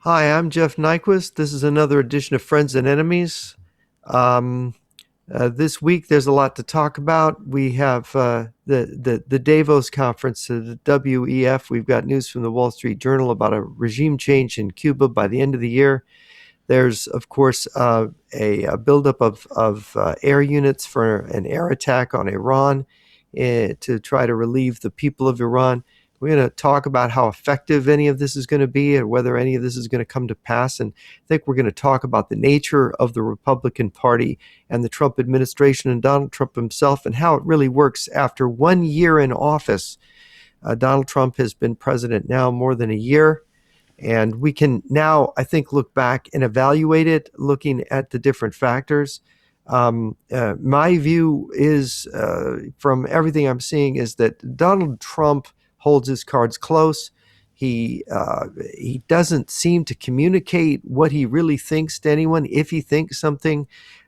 Hi, I'm Jeff Nyquist. This is another edition of Friends and Enemies. Um, this week, there's a lot to talk about. We have the Davos conference, the WEF. We've got news from the Wall Street Journal about a regime change in Cuba by the end of the year. There's, of course, a buildup of air units for an air attack on Iran to try to relieve the people of Iran. We're going to talk about how effective any of this is going to be and whether any of this is going to come to pass. And I think we're going to talk about the nature of the Republican Party and the Trump administration and Donald Trump himself and how it really works after 1 year in office. Donald Trump has been president now more than a year. And we can now, I think, look back and evaluate it, looking at the different factors. My view is, from everything I'm seeing, is that Donald Trump holds his cards close. He doesn't seem to communicate what he really thinks to anyone. If he thinks something,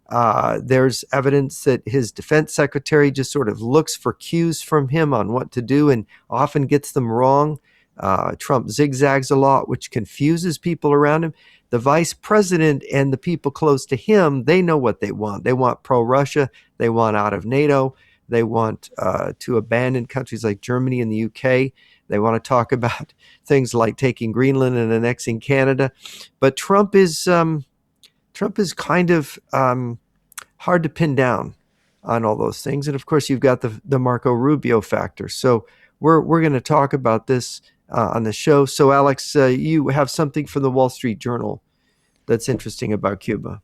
there's evidence that his defense secretary just sort of looks for cues from him on what to do and often gets them wrong. Trump zigzags a lot, which confuses people around him. The vice president and the people close to him, they know what they want. They want pro-Russia. They want out of NATO. They want to abandon countries like Germany and the UK. They want to talk about things like taking Greenland and annexing Canada. But Trump is kind of hard to pin down on all those things. And of course, you've got the Marco Rubio factor. So we're going to talk about this on the show. So, Alex, you have something from the Wall Street Journal that's interesting about Cuba.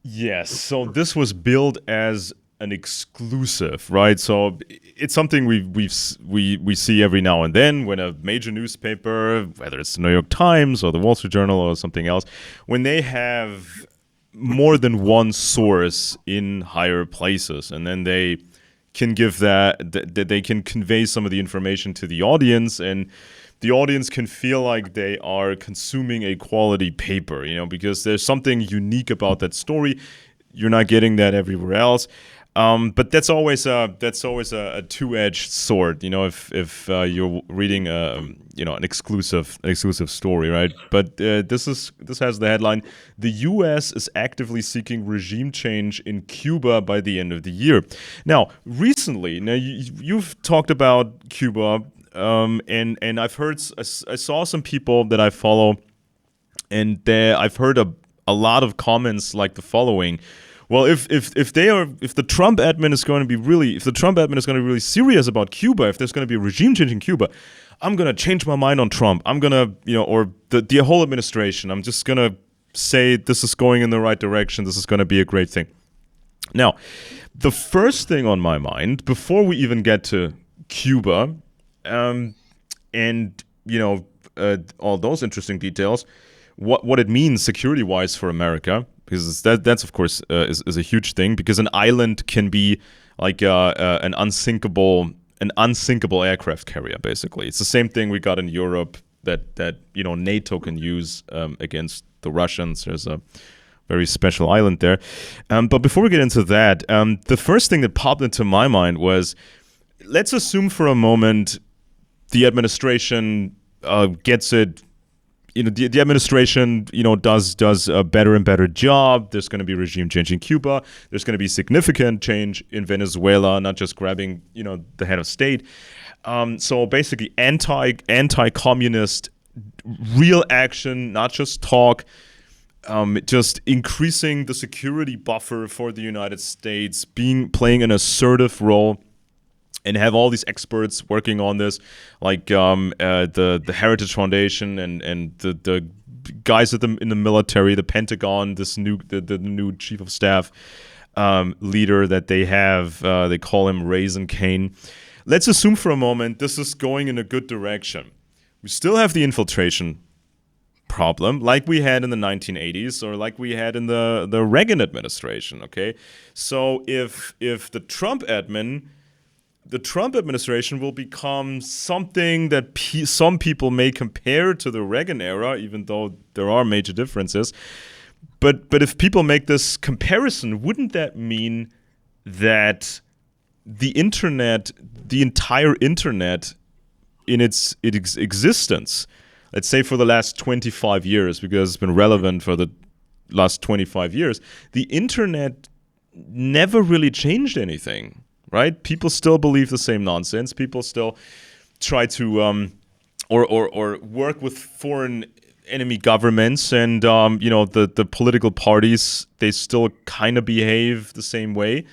Yes, so this was billed as an exclusive, right? So it's something we see every now and then when a major newspaper, whether it's the New York Times or the Wall Street Journal or something else, when they have more than one source in higher places, and then they can give that they can convey some of the information to the audience, and the audience can feel like they are consuming a quality paper, because there's something unique about that story. You're not getting that everywhere else. But that's always a two-edged sword, if you're reading an exclusive story, right? But this has the headline: the U.S. is actively seeking regime change in Cuba by the end of the year. Now, recently, you've talked about Cuba, and I saw some people that I follow, and I've heard a lot of comments like the following. Well, if the Trump admin is going to be really serious about Cuba, if there's going to be a regime change in Cuba, I'm going to change my mind on Trump. I'm going to, or the whole administration. I'm just going to say this is going in the right direction. This is going to be a great thing. Now, the first thing on my mind before we even get to Cuba, and all those interesting details, what it means security-wise for America. Because that's of course is a huge thing, because an island can be like an unsinkable aircraft carrier. Basically, it's the same thing we got in Europe that NATO can use against the Russians. There's a very special island there. But before we get into that, the first thing that popped into my mind was, let's assume for a moment the administration gets it. The administration, does a better and better job. There's going to be regime change in Cuba. There's going to be significant change in Venezuela, not just grabbing, the head of state. So basically anti-communist, real action, not just talk, just increasing the security buffer for the United States, playing an assertive role, and have all these experts working on this, like the Heritage Foundation and the guys in the military, the Pentagon, the new chief of staff leader that they have. They call him Raisin Kane. Let's assume for a moment this is going in a good direction. We still have the infiltration problem, like we had in the 1980s or like we had in the Reagan administration. Okay, so if the Trump administration will become something that some people may compare to the Reagan era, even though there are major differences. But if people make this comparison, wouldn't that mean that the entire internet in its existence, let's say for the last 25 years, because it's been relevant for the last 25 years, the internet never really changed anything, right? People still believe the same nonsense. People still try to or work with foreign enemy governments, and the political parties, they still kind of behave the same way.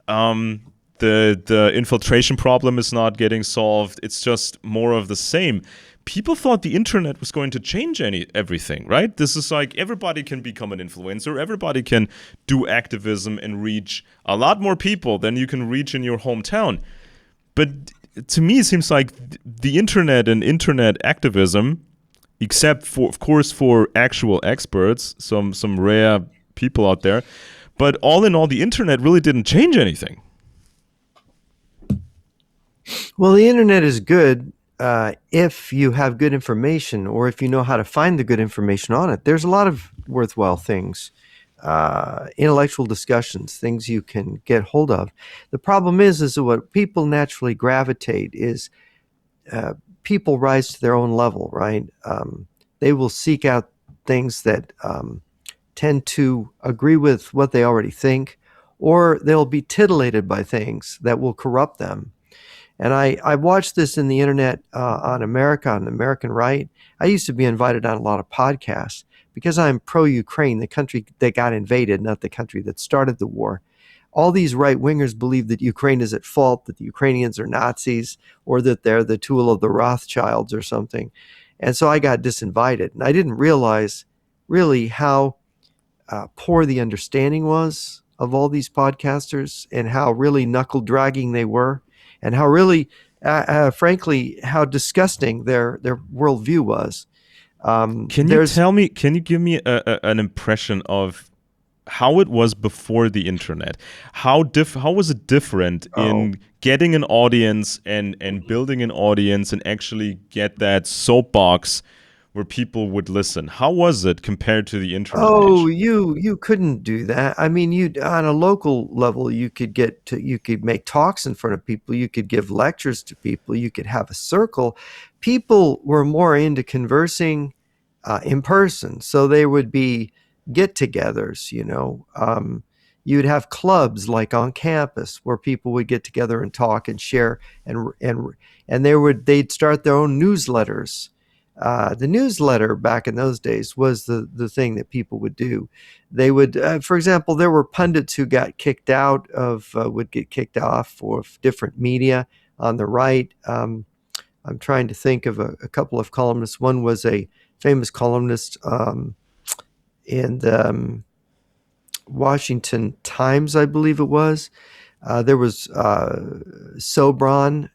The infiltration problem is not getting solved. It's just more of the same. People thought the internet was going to change everything, right? This is like everybody can become an influencer. Everybody can do activism and reach a lot more people than you can reach in your hometown. But to me, it seems like the internet and internet activism, except for, of course, for actual experts, some rare people out there, but all in all, the internet really didn't change anything. Well, the internet is good if you have good information or if you know how to find the good information on it. There's a lot of worthwhile things, intellectual discussions, things you can get hold of. The problem is that what people naturally gravitate is people rise to their own level, right? They will seek out things that tend to agree with what they already think, or they'll be titillated by things that will corrupt them. And I watched this in the internet on America, on the American right. I used to be invited on a lot of podcasts because I'm pro-Ukraine, the country that got invaded, not the country that started the war. All these right-wingers believe that Ukraine is at fault, that the Ukrainians are Nazis, or that they're the tool of the Rothschilds or something. And so I got disinvited. And I didn't realize really how poor the understanding was of all these podcasters and how really knuckle-dragging they were, and how really, frankly, how disgusting their worldview was. Can you give me an impression of how it was before the internet? How was it different in getting an audience and building an audience and actually get that soapbox where people would listen? How was it compared to the internet Oh, age? you couldn't do that. I mean, you on a local level, you could make talks in front of people, you could give lectures to people, you could have a circle. People were more into conversing in person, so there would be get-togethers. You'd have clubs like on campus where people would get together and talk and share, and they'd start their own newsletters. The newsletter back in those days was the thing that people would do. They would, for example, there were pundits who got kicked out of, would get kicked off of different media on the right. I'm trying to think of a couple of columnists. One was a famous columnist in the Washington Times, I believe it was. There was Sobran,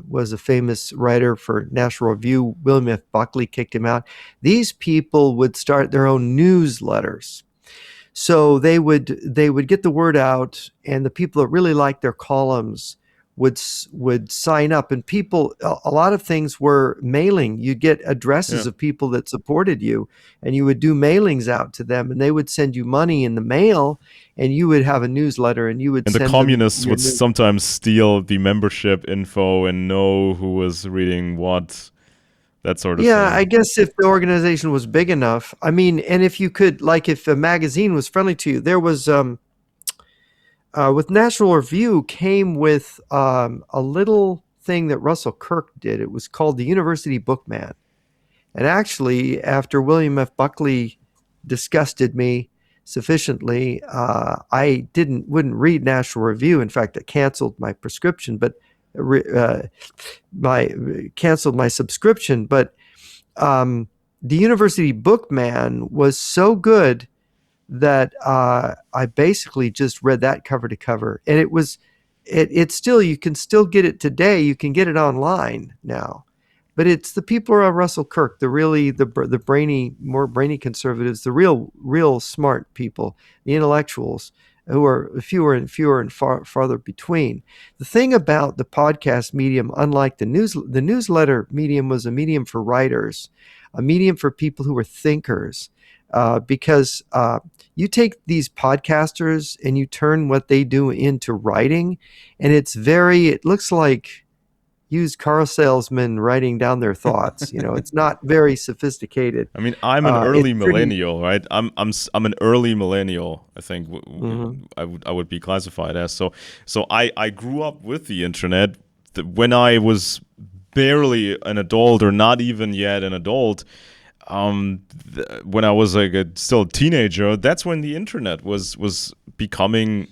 was a famous writer for National Review. William F. Buckley kicked him out. These people would start their own newsletters. So they would get the word out, and the people that really liked their columns would sign up. And people, a lot of things were mailing. You'd get addresses Yeah. of people that supported you, and you would do mailings out to them, and they would send you money in the mail, and you would have a newsletter, and you would And the send them communists your would sometimes steal the membership info and know who was reading what, that sort of Yeah, I thing. guess if the organization was big enough, I mean, and if you could, like, if a magazine was friendly to you, there was with National Review came with a little thing that Russell Kirk did. It was called the University Bookman. And actually, after William F. Buckley disgusted me sufficiently, I wouldn't read National Review. In fact, I canceled my prescription, but my canceled my subscription. But the University Bookman was so good that I basically just read that cover to cover, and it's still, you can still get it today. You can get it online now, but it's the people around Russell Kirk, the brainy, more brainy conservatives, the real smart people, the intellectuals, who are fewer and fewer and farther between. The thing about the podcast medium, unlike the newsletter medium, was a medium for writers, a medium for people who were thinkers, because you take these podcasters and you turn what they do into writing, and it looks like used car salesmen writing down their thoughts. It's not very sophisticated. I mean, I'm an It's early pretty. millennial, right? I'm an early millennial. I think Mhm. I would be classified as so. I grew up with the internet when I was barely an adult or not even yet an adult. When I was like still a teenager, that's when the internet was becoming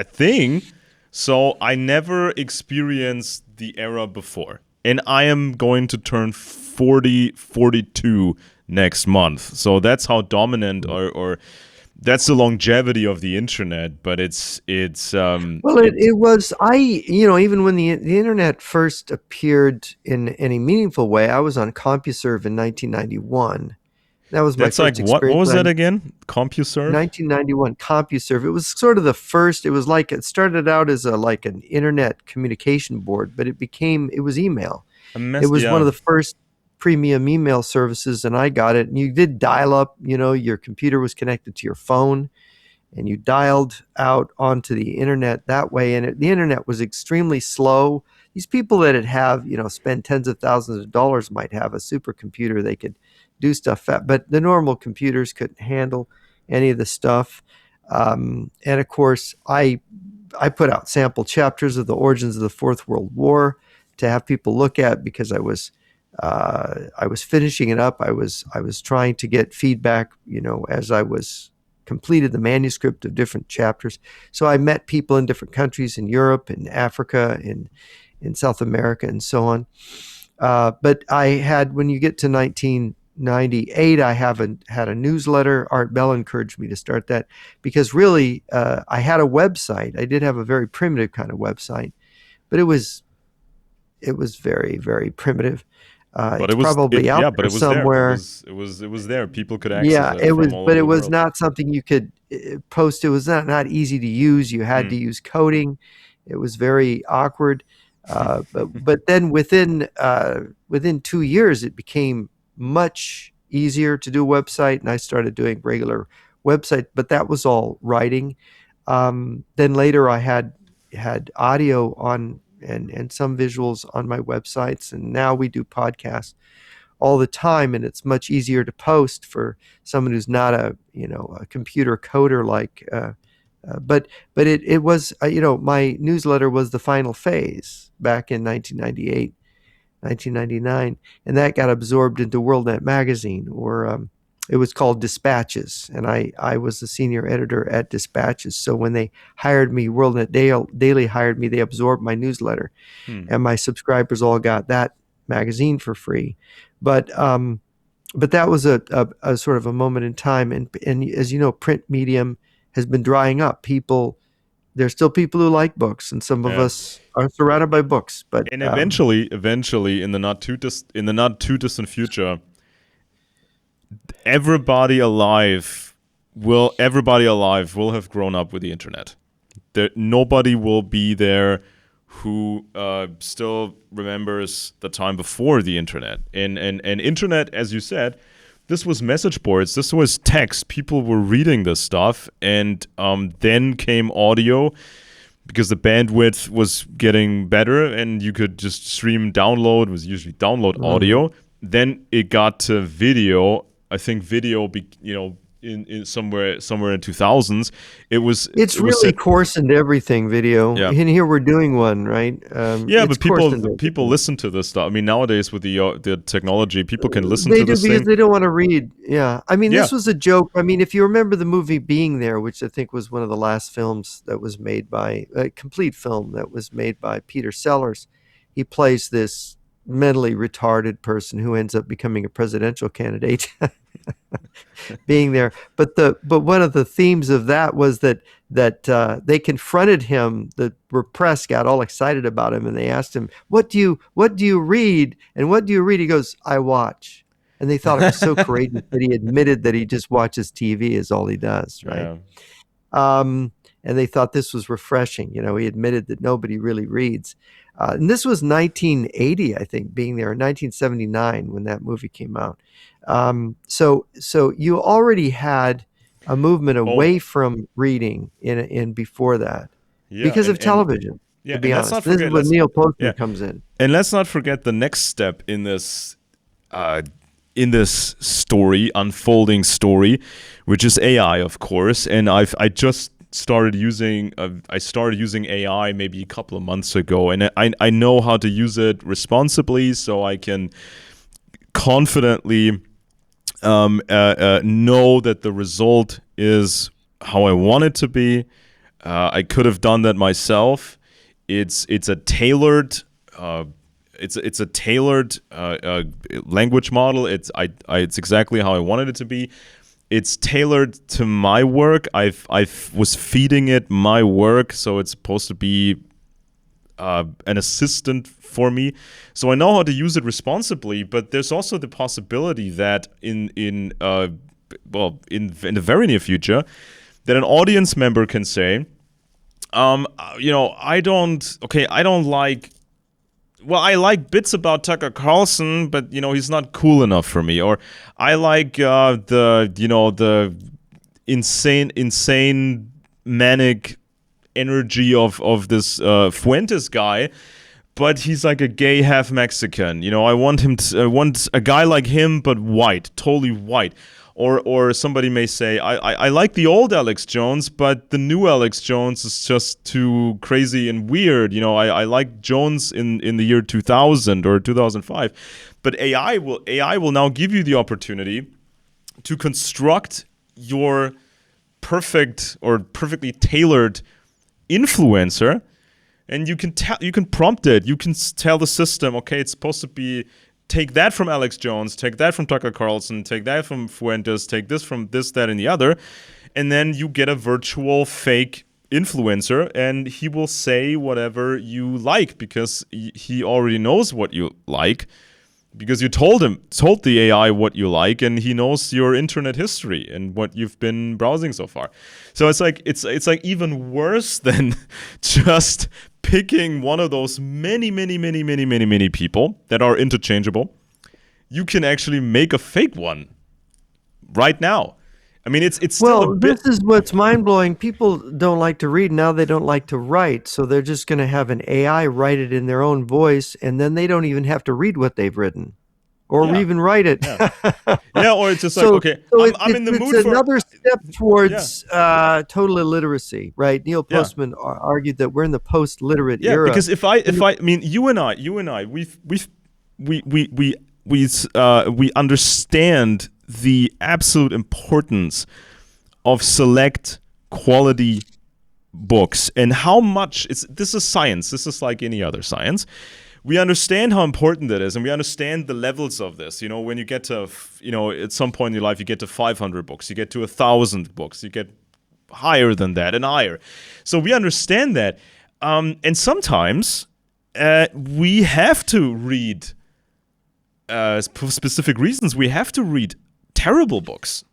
a thing. So I never experienced the era before. And I am going to turn 42 next month. So that's how dominant or that's the longevity of the internet, but it's Well, it, it it was even when the internet first appeared in any meaningful way, I was on CompuServe in 1991. That was my that's like first what experience. was that again? CompuServe? 1991 CompuServe. It was sort of the first. It was like it started out as like an internet communication board, but it was email. A It mess, was one yeah. of the first premium email services, and I got it. And you did dial up. Your computer was connected to your phone, and you dialed out onto the internet that way. And the internet was extremely slow. These people that have spend tens of thousands of dollars might have a supercomputer they could do stuff at, but the normal computers couldn't handle any of the stuff. And of course, I put out sample chapters of the origins of the Fourth World War to have people look at because I was finishing it up. I was trying to get feedback, as I was completed the manuscript of different chapters. So I met people in different countries in Europe, in Africa, in South America, and so on. But when you get to 1998, I haven't had a newsletter. Art Bell encouraged me to start that because really, I had a website. I did have a very primitive kind of website, but it was very, very primitive. But It's probably out but there it was there. It somewhere. was it was it was there. People could access Yeah, it it from was, all but over it the was world. not something you could post. It was not easy to use. You had Hmm. to use coding. It was very awkward. But then within 2 years, it became much easier to do a website, and I started doing regular website. But that was all writing. Then later, I had audio on and some visuals on my websites, and now we do podcasts all the time, and it's much easier to post for someone who's not a computer coder like. But it was my newsletter was the final phase back in 1998, 1999, and that got absorbed into WorldNet magazine, or it was called Dispatches, and I was the senior editor at Dispatches. So when they hired me, WorldNet Daily hired me, they absorbed my newsletter, Hmm. and my subscribers all got that magazine for free. But that was a sort of a moment in time, and as you know, print medium has been drying up. There's still people who like books, and some of Yeah. us are surrounded by books. But And eventually, in the not too distant future, everybody alive will have grown up with the internet. Nobody will be there who still remembers the time before the internet. And internet, as you said, this was message boards. This was text. People were reading this stuff, and then came audio because the bandwidth was getting better, and you could just stream, download. It was usually download mhm. audio. Then it got to video. I think video, in somewhere in 2000s, It's it was really set. coarse into everything video. Yeah, And here we're doing one, right? yeah, It's but coarse people into people everything. listen to this stuff. I mean, nowadays with the technology, people can listen They to do this because thing. they don't want to read. Yeah. I mean, Yeah, this was a joke. I mean, if you remember the movie Being There, which I think was one of the last films that was made by a complete film that was made by Peter Sellers, he plays this mentally retarded person who ends up becoming a presidential candidate. Being there. But one of the themes of that was that they confronted him. The press got all excited about him, and they asked him, "What do you read? And what do you read?" He goes, "I watch." And they thought it was so courageous that he admitted that he just watches TV is all he does, right? yeah. Um, and they thought this was refreshing. He admitted that nobody really reads. And this was 1980, I think, Being There, in 1979 when that movie came out. So you already had a movement Oh, away from reading in before that yeah, because of and television. Yeah, To be and let's honest, not this is forget. where Let's Neil Yeah, Postman comes in. and let's not forget the next step uh, in this story, unfolding story, which is AI, of course. And I just started using I started using AI maybe a couple of months ago, and I know how to use it responsibly, so I can confidently know that the result is how I want it to be. I could have done that myself. It's a tailored it's a tailored language model. It's exactly how I wanted it to be. It's tailored to my work. I was feeding it my work, so it's supposed to be an assistant for me. So I know how to use it responsibly. But there's also the possibility that in the very near future, that an audience member can say, I don't like. Well, I like bits about Tucker Carlson, but he's not cool enough for me. Or I like the insane manic energy of this Fuentes guy, but he's like a gay half Mexican. I want a guy like him, but white, totally white. Or somebody may say, I like the old Alex Jones, but the new Alex Jones is just too crazy and weird. I like Jones in the year 2000 or 2005. But AI will now give you the opportunity to construct your perfect or perfectly tailored influencer, and you can prompt it. You can tell the system, okay, it's supposed to be, take that from Alex Jones, take that from Tucker Carlson, take that from Fuentes, take this from this, that, and the other, and then you get a virtual fake influencer, and he will say whatever you like because he already knows what you like, because you told the AI what you like, and he knows your internet history and what you've been browsing so far. So it's like even worse than just picking one of those many people that are interchangeable. You can actually make a fake one right now. I mean, it's still a Well, bit. this is what's mind blowing. People don't like to read. Now they don't like to write. So they're just going to have an AI write it in their own voice. And then they don't even have to read what they've written or Yeah, even write it. yeah, yeah. Or it's just like, so okay, so I'm in the it's mood for. another step Yeah, towards total illiteracy, right? Neil yeah. Postman argued that we're in the post literate Yeah, era. because if I mean, you and I, we understand the absolute importance of select quality books, and how much this is science. This is like any other science. We understand how important that is, and we understand the levels of this. When you get to, at some point in your life, you get to 500 books, you get to 1,000 books, you get higher than that and higher. So we understand that. And sometimes we have to read, for specific reasons, we have to read terrible books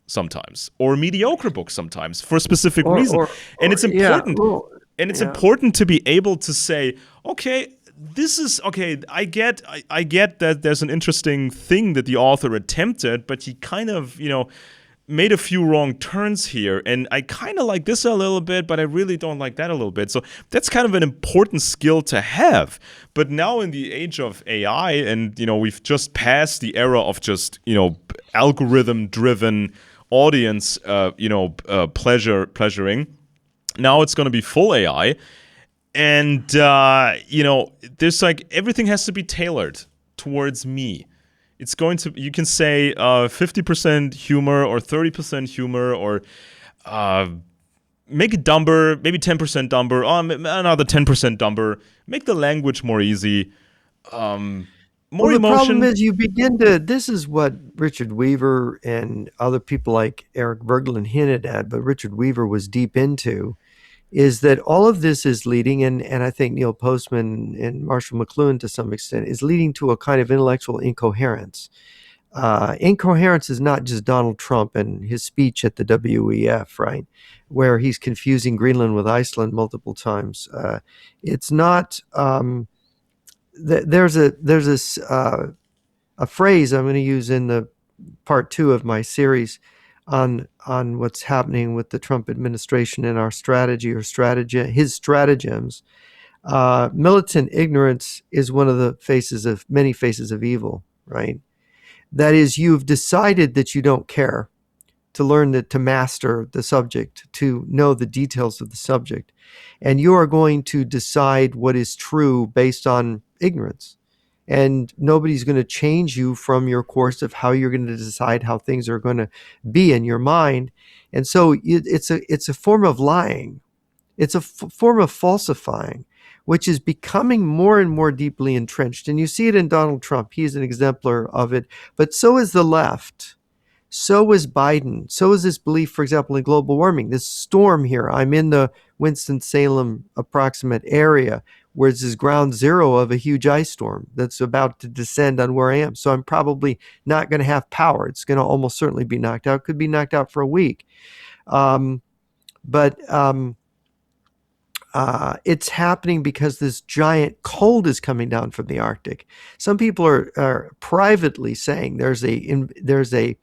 sometimes, or mediocre books sometimes, for a specific reason. And it's Yeah, important. well, And it's yeah. important to be able to say, okay, this is okay. I get that there's an interesting thing that the author attempted, but he kind of, made a few wrong turns here, and I kind of like this a little bit, but I really don't like that a little bit. So that's kind of an important skill to have. But now in the age of AI, and we've just passed the era of just algorithm-driven audience, pleasuring. Now it's going to be full AI, and there's like everything has to be tailored towards me. It's going to, you can say 50% humor or 30% humor, or make it dumber, maybe 10% dumber, another 10% dumber. Make the language more easy, Well, more the problem emotion. is this is what Richard Weaver and other people like Eric Berglund hinted at, but Richard Weaver was deep into, is that all of this is leading, and I think Neil Postman and Marshall McLuhan to some extent, is leading to a kind of intellectual incoherence. Incoherence is not just Donald Trump and his speech at the WEF, right, where he's confusing Greenland with Iceland multiple times. It's not. There's a phrase I'm going to use in the part two of my series on what's happening with the Trump administration and our strategy or his stratagems. Militant ignorance is one of the many faces of evil, right? That is, you've decided that you don't care to learn to master the subject, to know the details of the subject. And you are going to decide what is true based on ignorance. And nobody's going to change you from your course of how you're going to decide how things are going to be in your mind. And so it's a form of lying. It's a form of falsifying, which is becoming more and more deeply entrenched. And you see it in Donald Trump. He's an exemplar of it. But so is the left. So is Biden. So is this belief, for example, in global warming. This storm here, I'm in the Winston-Salem approximate area, where this is ground zero of a huge ice storm that's about to descend on where I am. So I'm probably not going to have power. It's going to almost certainly be knocked out. Could be knocked out for a week. But it's happening because this giant cold is coming down from the Arctic. Some people are privately saying there's a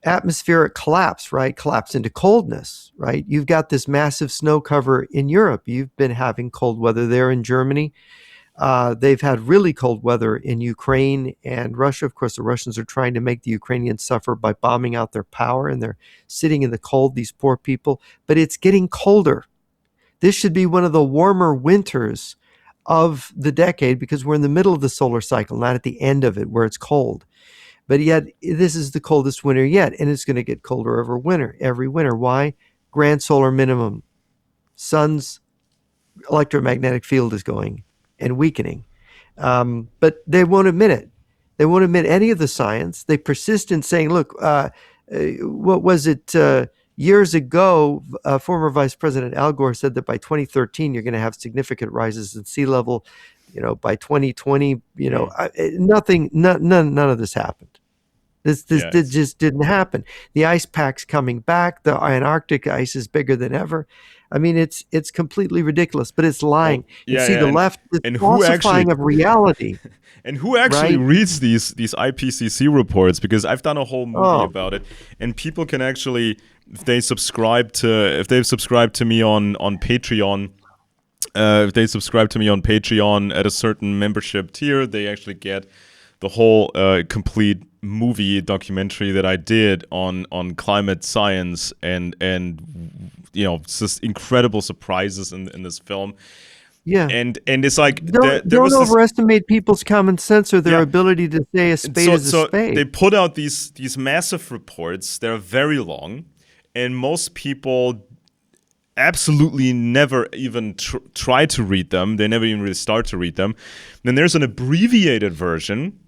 atmospheric collapse, right? Collapse into coldness, right? You've got this massive snow cover in Europe. You've been having cold weather there in Germany. They've had really cold weather in Ukraine and Russia. Of course, the Russians are trying to make the Ukrainians suffer by bombing out their power, and they're sitting in the cold, these poor people. But it's getting colder. This should be one of the warmer winters of the decade because we're in the middle of the solar cycle, not at the end of it where it's cold. But yet, this is the coldest winter yet, and it's going to get colder every winter. Why? Grand solar minimum. Sun's electromagnetic field is going and weakening. But they won't admit it. They won't admit any of the science. They persist in saying, look, what was it? Years ago, former Vice President Al Gore said that by 2013, you're going to have significant rises in sea level. By 2020, none of this happened. This just didn't happen. The ice pack's coming back. The Antarctic ice is bigger than ever. I mean, it's completely ridiculous, but it's lying. The left is falsifying of reality. And who actually reads these IPCC reports? Because I've done a whole movie about it, and people can actually, if they've subscribed to me on Patreon. If they subscribe to me on Patreon at a certain membership tier, they actually get the whole complete movie documentary that I did on climate science and it's just incredible surprises in this film. Yeah, and it's like don't overestimate people's common sense or their ability to say a spade is a spade. They put out these massive reports. They're very long, and most people absolutely never even try to read them. They never even really start to read them. Then there's an abbreviated version.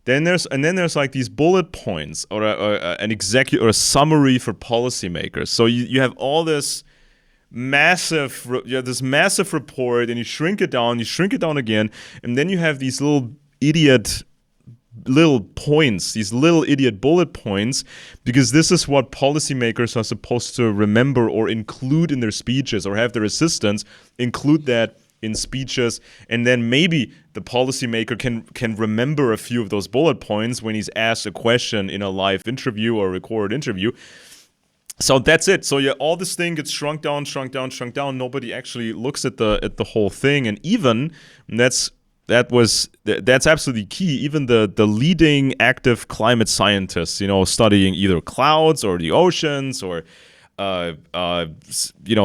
Then there's like these bullet points or a summary for policymakers. So you have all this massive report, and you shrink it down again, and then you have these little idiot points, these little idiot bullet points, because this is what policymakers are supposed to remember or include in their speeches, or have their assistants include that in speeches, and then maybe the policymaker can remember a few of those bullet points when he's asked a question in a live interview or recorded interview. So that's it. So all this thing gets shrunk down. Nobody actually looks at the whole thing, and even that's absolutely key. Even the leading active climate scientists, studying either clouds or the oceans or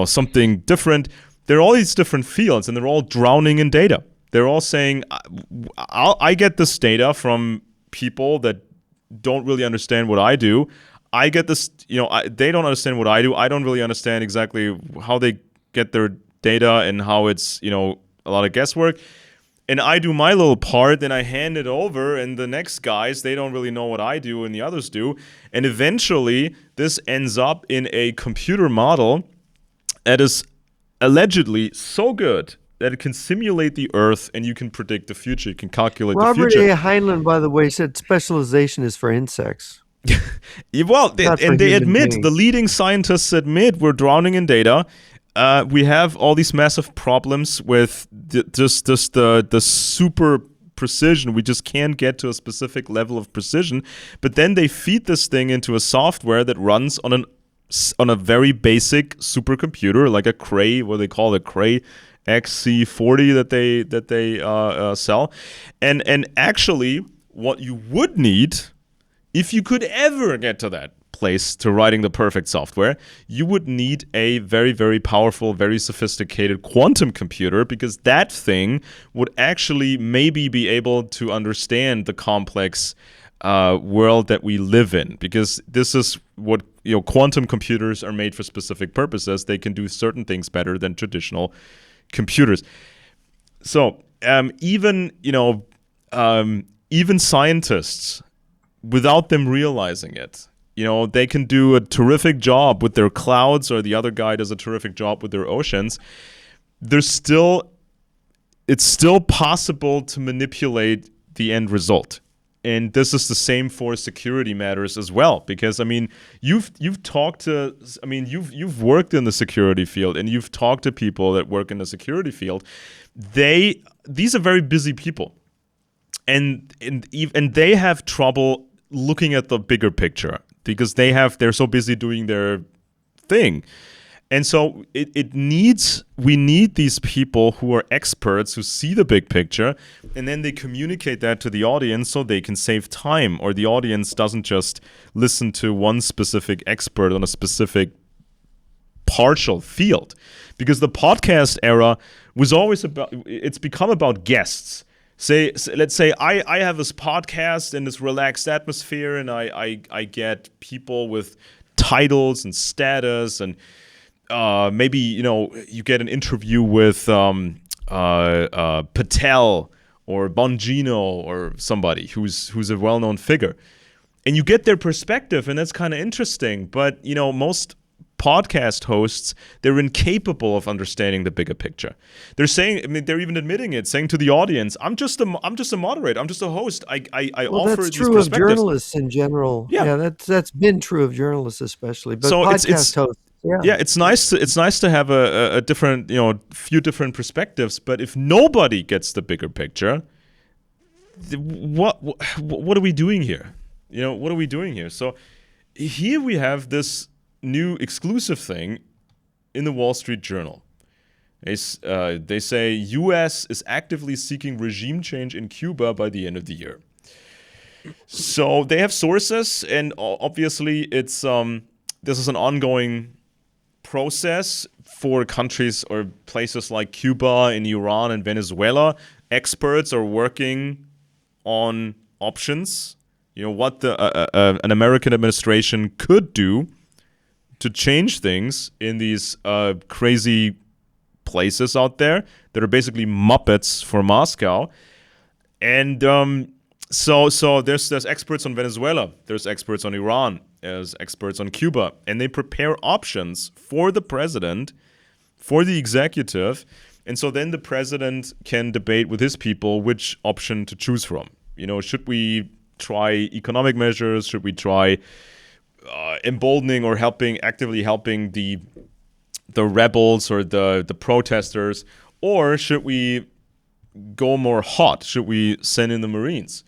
something different. There are all these different fields, and they're all drowning in data. They're all saying, I get this data from people that don't really understand what I do. I get this, they don't understand what I do. I don't really understand exactly how they get their data and how it's, a lot of guesswork. And I do my little part, then I hand it over, and the next guys, they don't really know what I do and the others do. And eventually, this ends up in a computer model that is allegedly so good that it can simulate the Earth, and you can predict the future. You can calculate the future. Robert A. Heinlein, by the way, said specialization is for insects. Well, they admit, the leading scientists admit, we're drowning in data. We have all these massive problems with just the super precision. We just can't get to a specific level of precision. But then they feed this thing into a software that runs on a very basic supercomputer, like a Cray, what they call a Cray XC40 that they sell, and actually, what you would need, if you could ever get to that place to writing the perfect software, you would need a very, very powerful, very sophisticated quantum computer, because that thing would actually maybe be able to understand the complex world that we live in, because this is what, quantum computers are made for specific purposes. They can do certain things better than traditional computers. So even scientists, without them realizing it, they can do a terrific job with their clouds, or the other guy does a terrific job with their oceans. It's still possible to manipulate the end result. And this is the same for security matters as well, because you've worked in the security field, and you've talked to people that work in the security field. These are very busy people, and they have trouble looking at the bigger picture, because they're so busy doing their thing. And so we need these people who are experts, who see the big picture, and then they communicate that to the audience so they can save time, or the audience doesn't just listen to one specific expert on a specific partial field. Because the podcast era was always it's become about guests. Let's say I have this podcast in this relaxed atmosphere, and I get people with titles and status, and maybe you get an interview with Patel or Bongino or somebody who's a well-known figure, and you get their perspective, and that's kind of interesting. But most podcast hosts, they're incapable of understanding the bigger picture. They're saying, they're even admitting it, saying to the audience, "I'm just a moderator. I'm just a host. I offer that's these true of perspectives." journalists in general. Yeah. That's been true of journalists especially. But So podcast hosts. Yeah, it's nice to have a different, few different perspectives. But if nobody gets the bigger picture, what are we doing here? What are we doing here? So here we have this new exclusive thing in the Wall Street Journal. They say U.S. is actively seeking regime change in Cuba by the end of the year. So they have sources, and obviously this is an ongoing process for countries or places like Cuba and Iran and Venezuela. Experts are working on options, what an American administration could do to change things in these crazy places out there that are basically Muppets for Moscow. And so there's experts on Venezuela, there's experts on Iran, there's experts on Cuba, and they prepare options for the president, for the executive, and so then the president can debate with his people which option to choose from. Should we try economic measures? Should we try emboldening or actively helping the rebels or the protesters, or should we go more hot? Should we send in the Marines?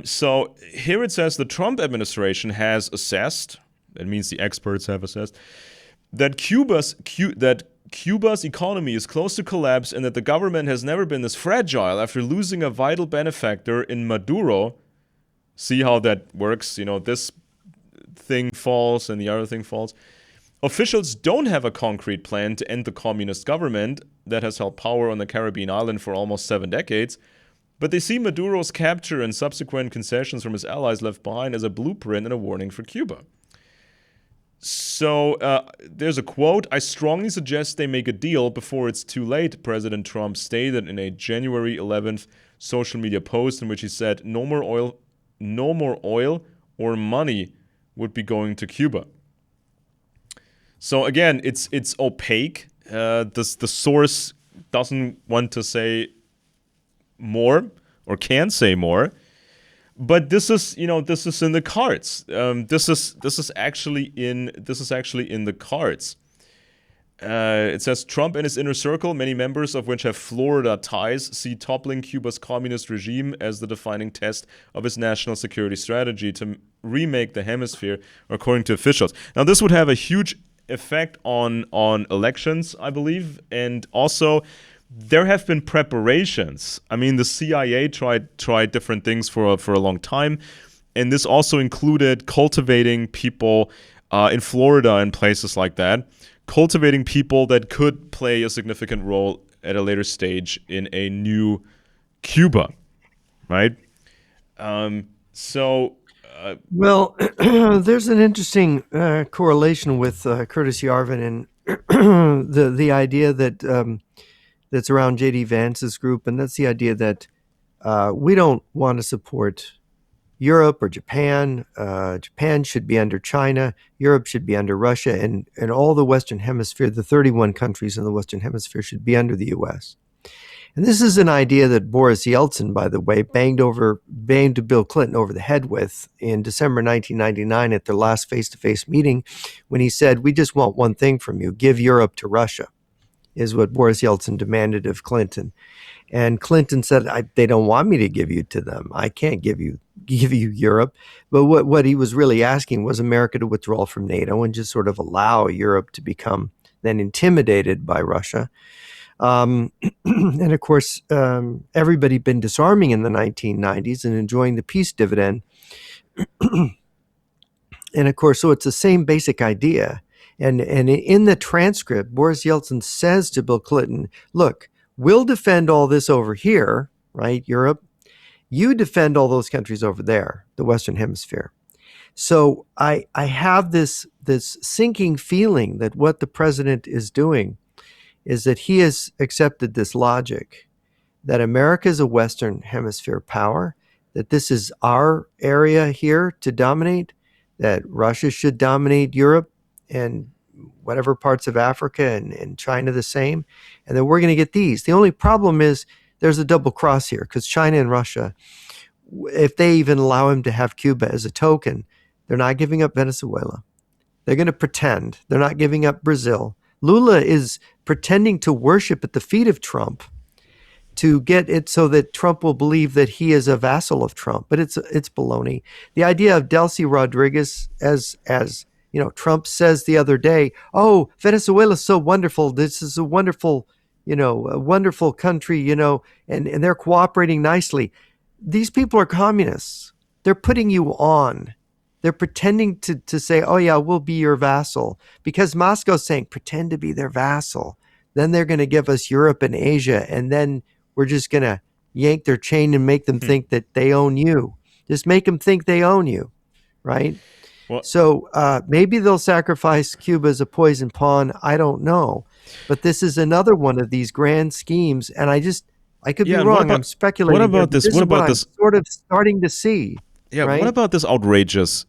So here it says the Trump administration has assessed, that means the experts have assessed, that Cuba's economy is close to collapse, and that the government has never been this fragile after losing a vital benefactor in Maduro. See how that works? This thing falls and the other thing falls. Officials don't have a concrete plan to end the communist government that has held power on the Caribbean island for almost 7 decades, but they see Maduro's capture and subsequent concessions from his allies left behind as a blueprint and a warning for Cuba. So there's a quote, "I strongly suggest they make a deal before it's too late," President Trump stated in a January 11th social media post in which he said no more oil or money would be going to Cuba. So again, it's opaque. The source doesn't want to say more or can say more, but this is in the cards. This is actually in the cards. It says Trump and his inner circle, many members of which have Florida ties, see toppling Cuba's communist regime as the defining test of his national security strategy to remake the hemisphere, according to officials. Now, this would have a huge effect on elections, I believe, and also there have been preparations. I mean, the CIA tried different things for a long time, and this also included cultivating people in Florida and places like that, cultivating people that could play a significant role at a later stage in a new Cuba, right? So. Well, there's an interesting correlation with Curtis Yarvin and the idea that that's around J.D. Vance's group, and that's the idea that we don't want to support Europe or Japan. Japan should be under China. Europe should be under Russia, and all the Western Hemisphere, the 31 countries in the Western Hemisphere, should be under the U.S. And this is an idea that Boris Yeltsin, by the way, banged Bill Clinton over the head with in December 1999 at their last face-to-face meeting, when he said, "We just want one thing from you: give Europe to Russia," is what Boris Yeltsin demanded of Clinton. And Clinton said, "They don't want me to give you to them. I can't give you Europe." But what he was really asking was America to withdraw from NATO and just sort of allow Europe to become then intimidated by Russia. And of course, everybody been disarming in the 1990s and enjoying the peace dividend. And of course, so it's the same basic idea. And in the transcript, Boris Yeltsin says to Bill Clinton, "Look, we'll defend all this over here, right, Europe. You defend all those countries over there, the Western Hemisphere." So I have this sinking feeling that what the president is doing is that he has accepted this logic that America is a Western Hemisphere power, that this is our area here to dominate, that Russia should dominate Europe and whatever parts of Africa, and China the same, and that we're going to get these. The only problem is there's a double cross here, because China and Russia, if they even allow him to have Cuba as a token, they're not giving up Venezuela. They're going to pretend. They're not giving up Brazil. Lula is pretending to worship at the feet of Trump to get it so that Trump will believe that he is a vassal of Trump. But it's baloney. The idea of Delcy Rodriguez, as you know, Trump says the other day, "Oh, Venezuela's so wonderful. This is a wonderful, a wonderful country, and they're cooperating nicely." These people are communists. They're putting you on. They're pretending to say, "Oh yeah, we'll be your vassal," because Moscow's saying, pretend to be their vassal. Then they're going to give us Europe and Asia, and then we're just going to yank their chain and make them think that they own you. Just make them think they own you, right? Well, So maybe they'll sacrifice Cuba as a poison pawn. I don't know. But this is another one of these grand schemes, and I could be wrong. I'm speculating. What about this? What about this? I'm sort of starting to see. Yeah. Right? What about this outrageous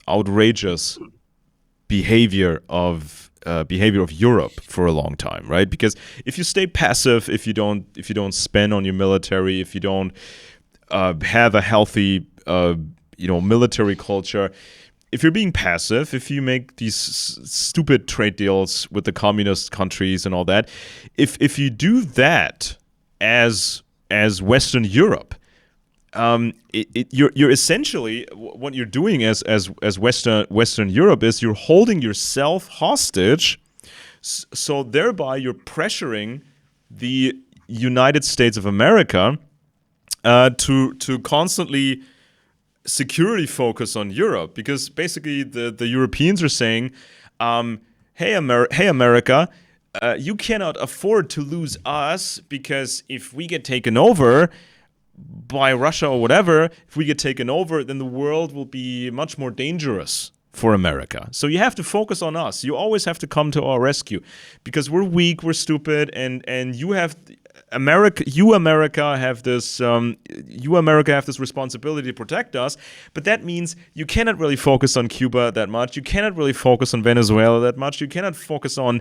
behavior of Europe for a long time, right? Because if you stay passive, if you don't spend on your military, if you don't have a healthy military culture, if you're being passive, if you make these stupid trade deals with the communist countries and all that, if you do that as Western Europe, you're essentially, what you're doing as Western Europe is you're holding yourself hostage, so thereby you're pressuring the United States of America to constantly security focus on Europe, because basically the Europeans are saying, hey America, you cannot afford to lose us, because if we get taken over by Russia or whatever, if we get taken over, then the world will be much more dangerous for America. So you have to focus on us. You always have to come to our rescue, because we're weak, we're stupid, and you have America have this responsibility to protect us. But that means you cannot really focus on Cuba that much. You cannot really focus on Venezuela that much. You cannot focus on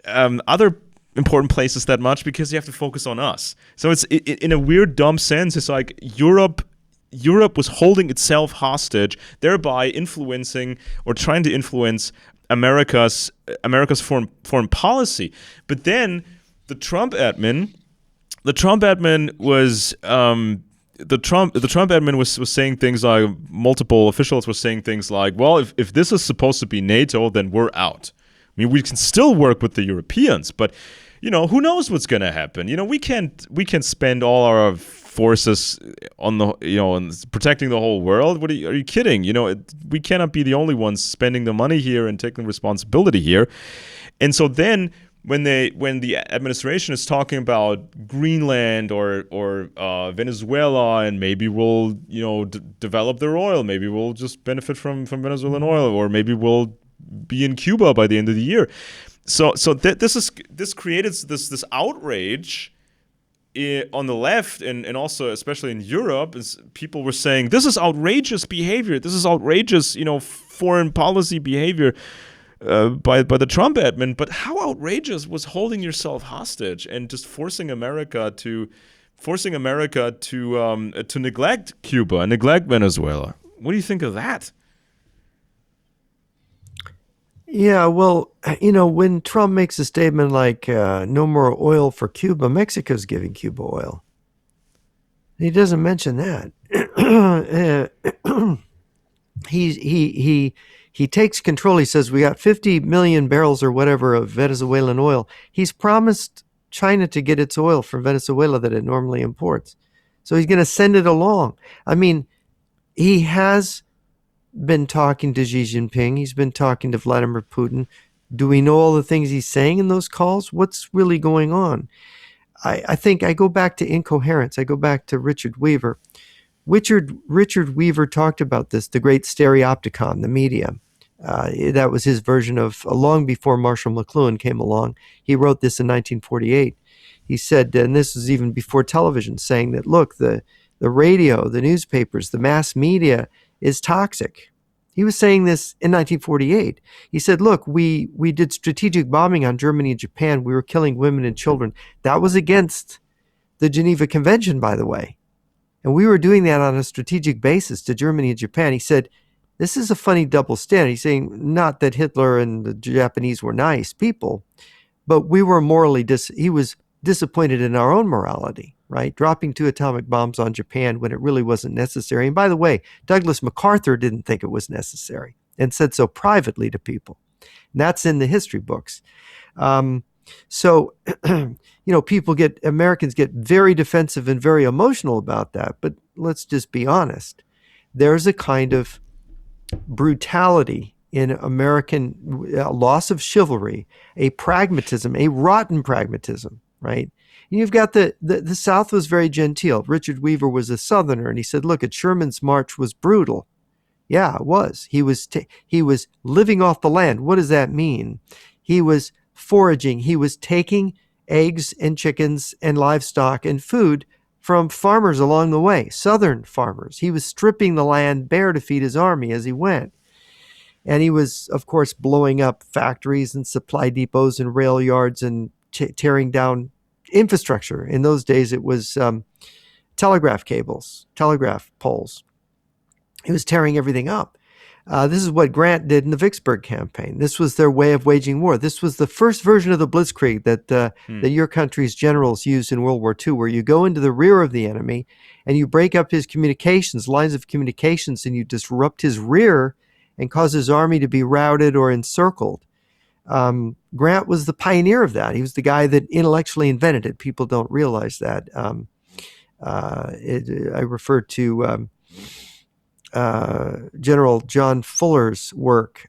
other important places that much, because you have to focus on us. So it's in a weird, dumb sense, it's like Europe was holding itself hostage, thereby influencing or trying to influence America's foreign policy. But then the Trump admin was saying things like, multiple officials were saying things like, well, if this is supposed to be NATO, then we're out. I mean, we can still work with the Europeans, but who knows what's going to happen? We can't spend all our forces on the on protecting the whole world. Are you kidding? We cannot be the only ones spending the money here and taking responsibility here. And so then when the administration is talking about Greenland or Venezuela, and maybe we'll develop their oil, maybe we'll just benefit from Venezuelan oil, or maybe we'll be in Cuba by the end of the year. So this created this outrage on the left, and also especially in Europe, is people were saying this is outrageous behavior. This is outrageous, foreign policy behavior by the Trump admin. But how outrageous was holding yourself hostage and just forcing America to neglect Cuba and neglect Venezuela? What do you think of that? Yeah, well, when Trump makes a statement like no more oil for Cuba, Mexico's giving Cuba oil. He doesn't mention that. He takes control. He says we got 50 million barrels or whatever of Venezuelan oil. He's promised China to get its oil from Venezuela that it normally imports. So he's going to send it along. I mean, he has been talking to Xi Jinping. He's been talking to Vladimir Putin. Do we know all the things he's saying in those calls? What's really going on? I think I go back to incoherence. I go back to Richard Weaver. Richard Weaver talked about this, the great stereopticon, the media. That was his version of, long before Marshall McLuhan came along. He wrote this in 1948. He said, and this was even before television, saying that, look, the radio, the newspapers, the mass media is toxic. He was saying this in 1948. He said, look, we did strategic bombing on Germany and Japan. We were killing women and children. That was against the Geneva Convention, by the way. And we were doing that on a strategic basis to Germany and Japan. He said, this is a funny double standard. He's saying not that Hitler and the Japanese were nice people, but we were morally he was disappointed in our own morality, right? Dropping 2 atomic bombs on Japan when it really wasn't necessary. And by the way, Douglas MacArthur didn't think it was necessary and said so privately to people. And that's in the history books. So, Americans get very defensive and very emotional about that. But let's just be honest. There's a kind of brutality in American loss of chivalry, a pragmatism, a rotten pragmatism, right? And you've got the South was very genteel. Richard Weaver was a Southerner, and he said, look, Sherman's march was brutal. Yeah, it was. He was living off the land. What does that mean? He was foraging. He was taking eggs and chickens and livestock and food from farmers along the way, Southern farmers. He was stripping the land bare to feed his army as he went. And he was, of course, blowing up factories and supply depots and rail yards and tearing down infrastructure. In those days, it was telegraph cables, telegraph poles. He was tearing everything up. This is what Grant did in the Vicksburg campaign. This was their way of waging war. This was the first version of the blitzkrieg that your country's generals used in World War II, where you go into the rear of the enemy and you break up his communications, lines of communications, and you disrupt his rear and cause his army to be routed or encircled. Grant was the pioneer of that. He was the guy that intellectually invented it. People don't realize that. I refer to General John Fuller's work,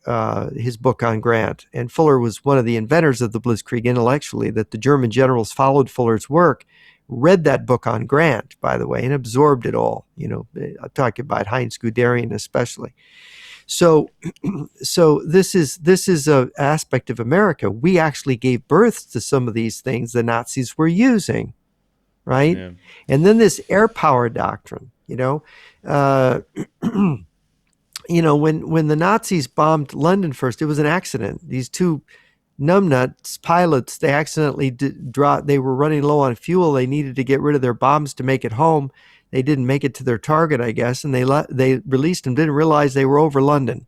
his book on Grant. And Fuller was one of the inventors of the blitzkrieg intellectually, that the German generals followed Fuller's work, read that book on Grant, by the way, and absorbed it all. I'm talking about Heinz Guderian especially. So this is an aspect of America. We actually gave birth to some of these things the Nazis were using, right? Yeah. And then this air power doctrine, when the Nazis bombed London first, it was an accident. These two numbnuts pilots, they accidentally they were running low on fuel. They needed to get rid of their bombs to make it home. They didn't make it to their target, I guess, and they released them, didn't realize they were over London.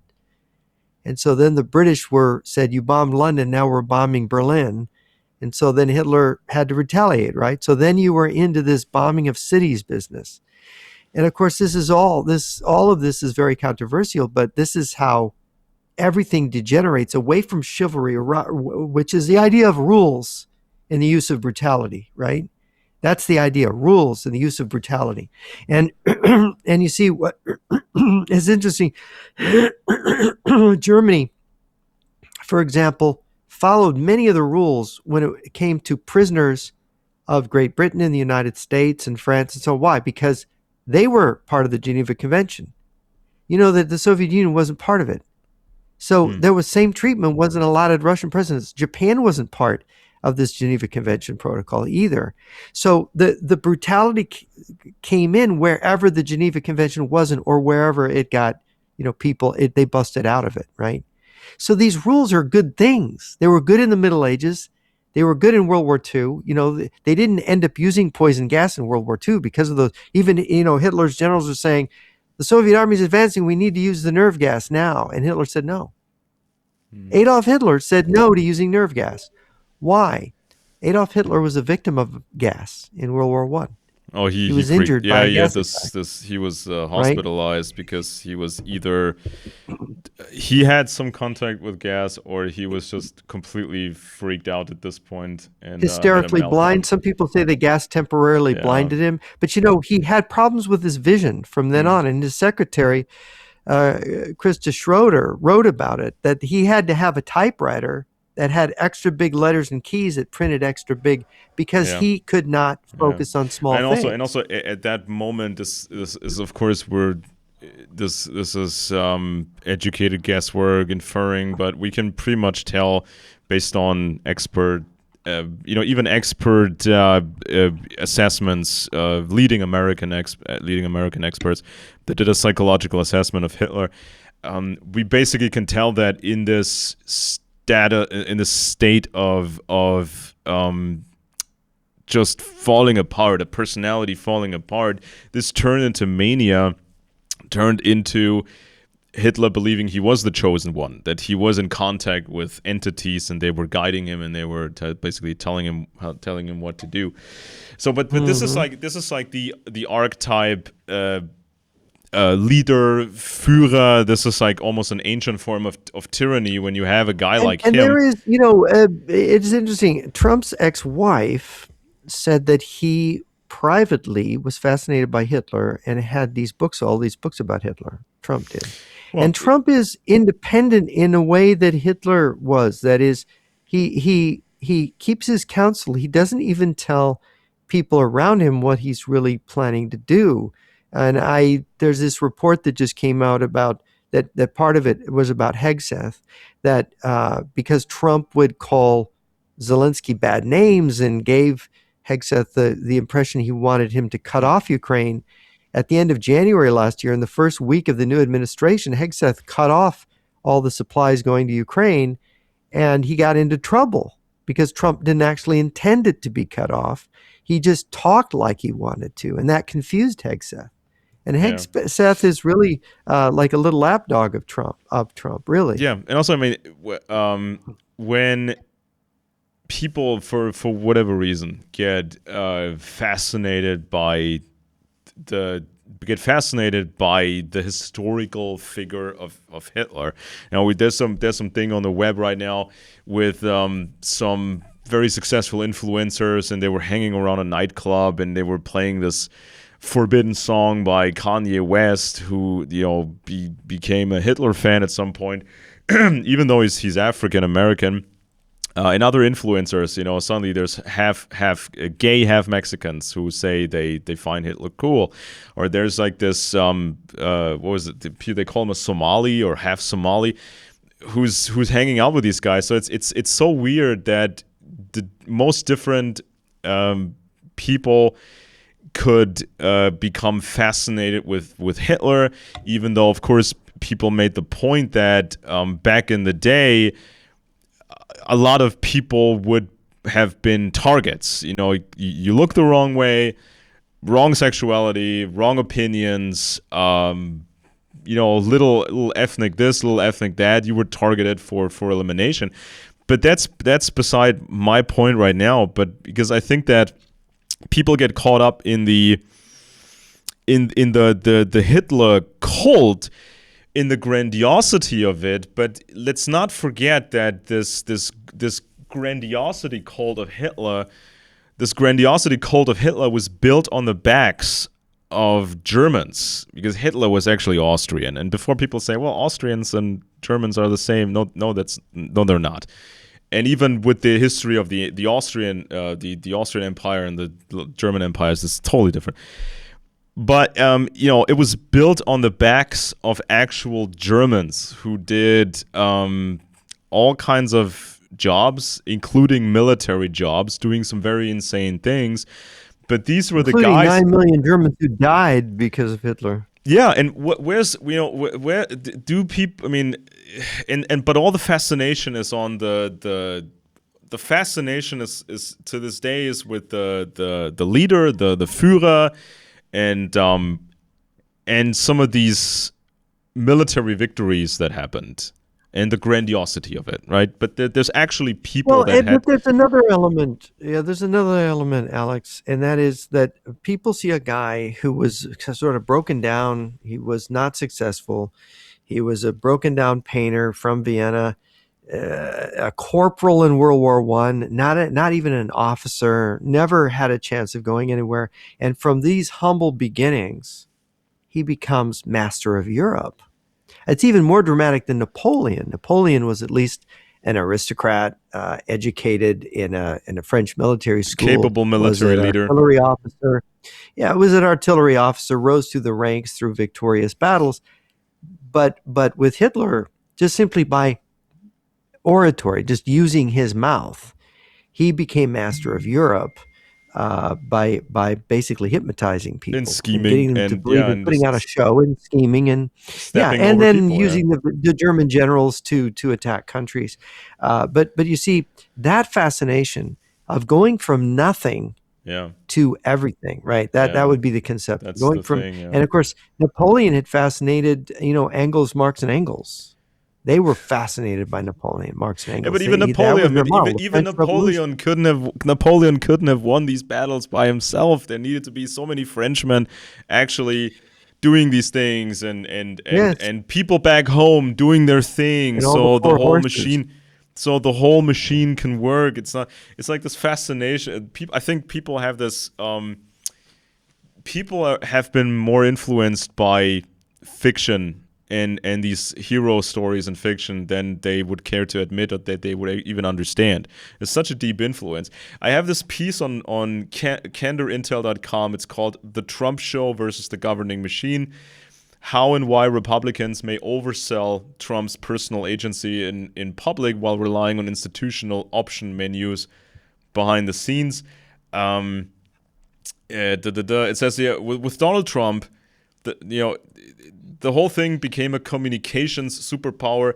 And so then the British said, you bombed London, now we're bombing Berlin. And so then Hitler had to retaliate, right? So then you were into this bombing of cities business. And of course, all of this is very controversial, but this is how everything degenerates away from chivalry, which is the idea of rules and the use of brutality, right? That's the idea, rules and the use of brutality. And and you see what is interesting. Germany, for example, followed many of the rules when it came to prisoners of Great Britain and the United States and France and so on. Why? Because they were part of the Geneva Convention. You know that the Soviet Union wasn't part of it. So Hmm. there was same treatment wasn't allotted Russian presidents. Japan wasn't part of this Geneva Convention protocol either. So the brutality came in wherever the Geneva Convention wasn't, or wherever it got, people, they busted out of it, right? So these rules are good things. They were good in the Middle Ages. They were good in World War II. They didn't end up using poison gas in World War II because of those. Even, Hitler's generals were saying, the Soviet army is advancing. We need to use the nerve gas now. And Hitler said no. Adolf Hitler said no to using nerve gas. Why? Adolf Hitler was a victim of gas in World War One. Oh, He he was freaked. injured by Yeah, a he had gas this attack, this. He was right? hospitalized because he was either he had some contact with gas or he was just completely freaked out at this point and had a Hysterically blind. meltdown. Some people say the gas temporarily Yeah. blinded him, but he had problems with his vision from then Mm. on. And his secretary, Krista Schroeder, wrote about it, that he had to have a typewriter that had extra big letters and keys that printed extra big because Yeah. he could not Yeah. focus on small And things. also at that moment, this is of course where this is educated guesswork, inferring, but we can pretty much tell based on expert, even expert assessments, leading American experts that did a psychological assessment of Hitler. We basically can tell that in this state of just falling apart, a personality falling apart, this turned into mania, turned into Hitler believing he was the chosen one, that he was in contact with entities and they were guiding him and they were basically telling him what to do. So, but this is like the archetype. Leader, Führer. This is like almost an ancient form of tyranny when you have a guy like And him. there is, it's interesting. Trump's ex-wife said that he privately was fascinated by Hitler and had all these books about Hitler. Trump did. Well, And Trump is independent in a way that Hitler was. That is, he keeps his counsel. He doesn't even tell people around him what he's really planning to do. And there's this report that just came out about that part of it was about Hegseth, that because Trump would call Zelensky bad names and gave Hegseth the impression he wanted him to cut off Ukraine. At the end of January last year, in the first week of the new administration, Hegseth cut off all the supplies going to Ukraine, and he got into trouble because Trump didn't actually intend it to be cut off. He just talked like he wanted to, and that confused Hegseth. And yeah. Hegseth is really like a little lapdog of Trump, really. Yeah, and also, I mean, when people, for whatever reason, get fascinated by the historical figure of Hitler. Now, there's some thing on the web right now with some very successful influencers, and they were hanging around a nightclub and they were playing this forbidden song by Kanye West, who became a Hitler fan at some point, even though he's African American. And other influencers, suddenly there's half gay, half Mexicans who say they find Hitler cool, or there's like this what was it? They call him a Somali or half Somali, who's hanging out with these guys. So it's so weird that the most different people could become fascinated with Hitler, even though, of course, people made the point that back in the day, a lot of people would have been targets. You look the wrong way, wrong sexuality, wrong opinions, little ethnic this, little ethnic that, you were targeted for elimination. But that's beside my point right now. But because I think that people get caught up in the Hitler cult in the grandiosity of it, but let's not forget that this grandiosity cult of Hitler, was built on the backs of Germans, because Hitler was actually Austrian. And before people say, well, Austrians and Germans are the same, no, they're not. And even with the history of the Austrian Empire and the German empires, it's totally different. But it was built on the backs of actual Germans who did all kinds of jobs, including military jobs, doing some very insane things. But these were including the guys. 9 million Germans who died because of Hitler. Yeah, and where do people? I mean, but all the fascination is on the fascination is to this day is with the leader, the Führer, and some of these military victories that happened, and the grandiosity of it, right? But there's actually people but there's another element. Yeah, there's another element, Alex, and that is that people see a guy who was sort of broken down. He was not successful. He was a broken down painter from Vienna, a corporal in World War I, not even an officer, never had a chance of going anywhere. And from these humble beginnings, he becomes master of Europe. It's even more dramatic than Napoleon. Napoleon was at least an aristocrat, educated in a French military school, capable military leader, artillery officer. Yeah, was an artillery officer, rose through the ranks through victorious battles. But with Hitler, just simply by oratory, just using his mouth, he became master of Europe. By basically hypnotizing people and scheming, getting them to believe and putting out a show and scheming and then using the German generals to attack countries. But you see that fascination of going from nothing to everything, right? That would be the concept. That's going from thing, and of course Napoleon had fascinated Engels, Marx, and Engels. They were fascinated by Napoleon, Marx, and Engels. Yeah, but even Napoleon couldn't have won these battles by himself. There needed to be so many Frenchmen actually doing these things, and people back home doing their thing, so the whole machine can work. It's like this fascination. I think people have this. People have been more influenced by fiction and these hero stories in fiction than they would care to admit or that they would even understand. It's such a deep influence. I have this piece on CandorIntel.com. It's called "The Trump Show versus the Governing Machine: How and Why Republicans May Oversell Trump's Personal Agency in Public While Relying on Institutional Option Menus Behind the Scenes." It says here, with Donald Trump, the whole thing became a communications superpower.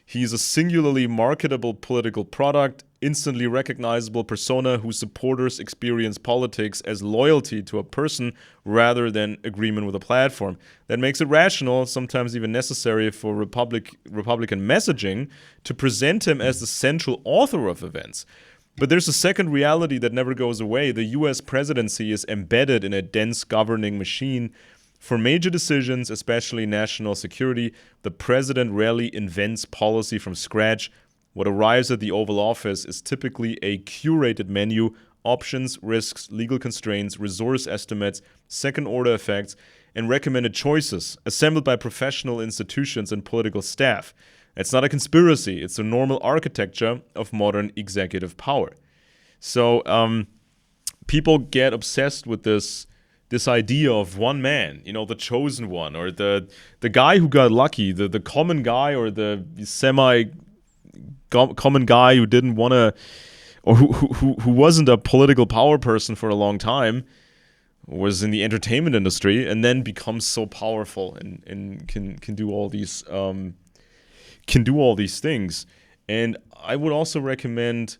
He's a singularly marketable political product, instantly recognizable persona whose supporters experience politics as loyalty to a person rather than agreement with a platform. That makes it rational, sometimes even necessary for Republican messaging, to present him as the central author of events. But there's a second reality that never goes away. The US presidency is embedded in a dense governing machine. For major decisions, especially national security, the president rarely invents policy from scratch. What arrives at the Oval Office is typically a curated menu: options, risks, legal constraints, resource estimates, second-order effects, and recommended choices, assembled by professional institutions and political staff. It's not a conspiracy. It's a normal architecture of modern executive power. So people get obsessed with this idea of one man, the chosen one, or the guy who got lucky, the common guy, or the semi-common guy who didn't want to, or who wasn't a political power person for a long time, was in the entertainment industry, and then becomes so powerful and can do all these things. And I would also recommend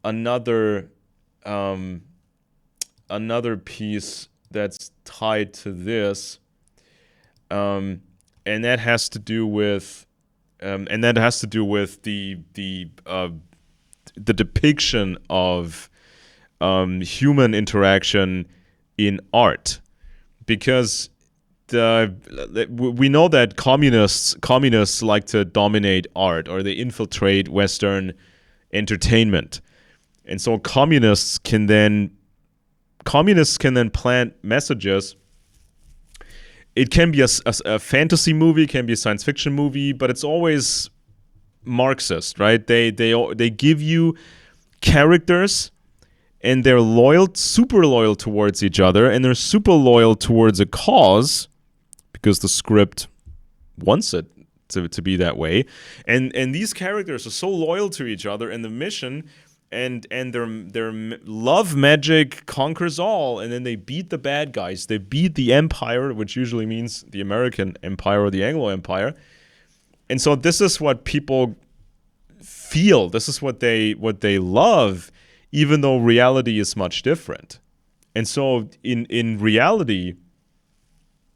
another piece that's tied to this, and that has to do with the depiction of human interaction in art, because we know that communists like to dominate art, or they infiltrate Western entertainment, and so communists can then plant messages. It can be a fantasy movie, it can be a science fiction movie, but it's always Marxist, right? They give you characters, and they're super loyal towards each other, and they're super loyal towards a cause because the script wants it to be that way. And these characters are so loyal to each other and the mission, and their love magic conquers all, and then they beat the bad guys. They beat the Empire, which usually means the American Empire or the Anglo Empire. And so this is what people feel. This is what they love, even though reality is much different. And so in reality,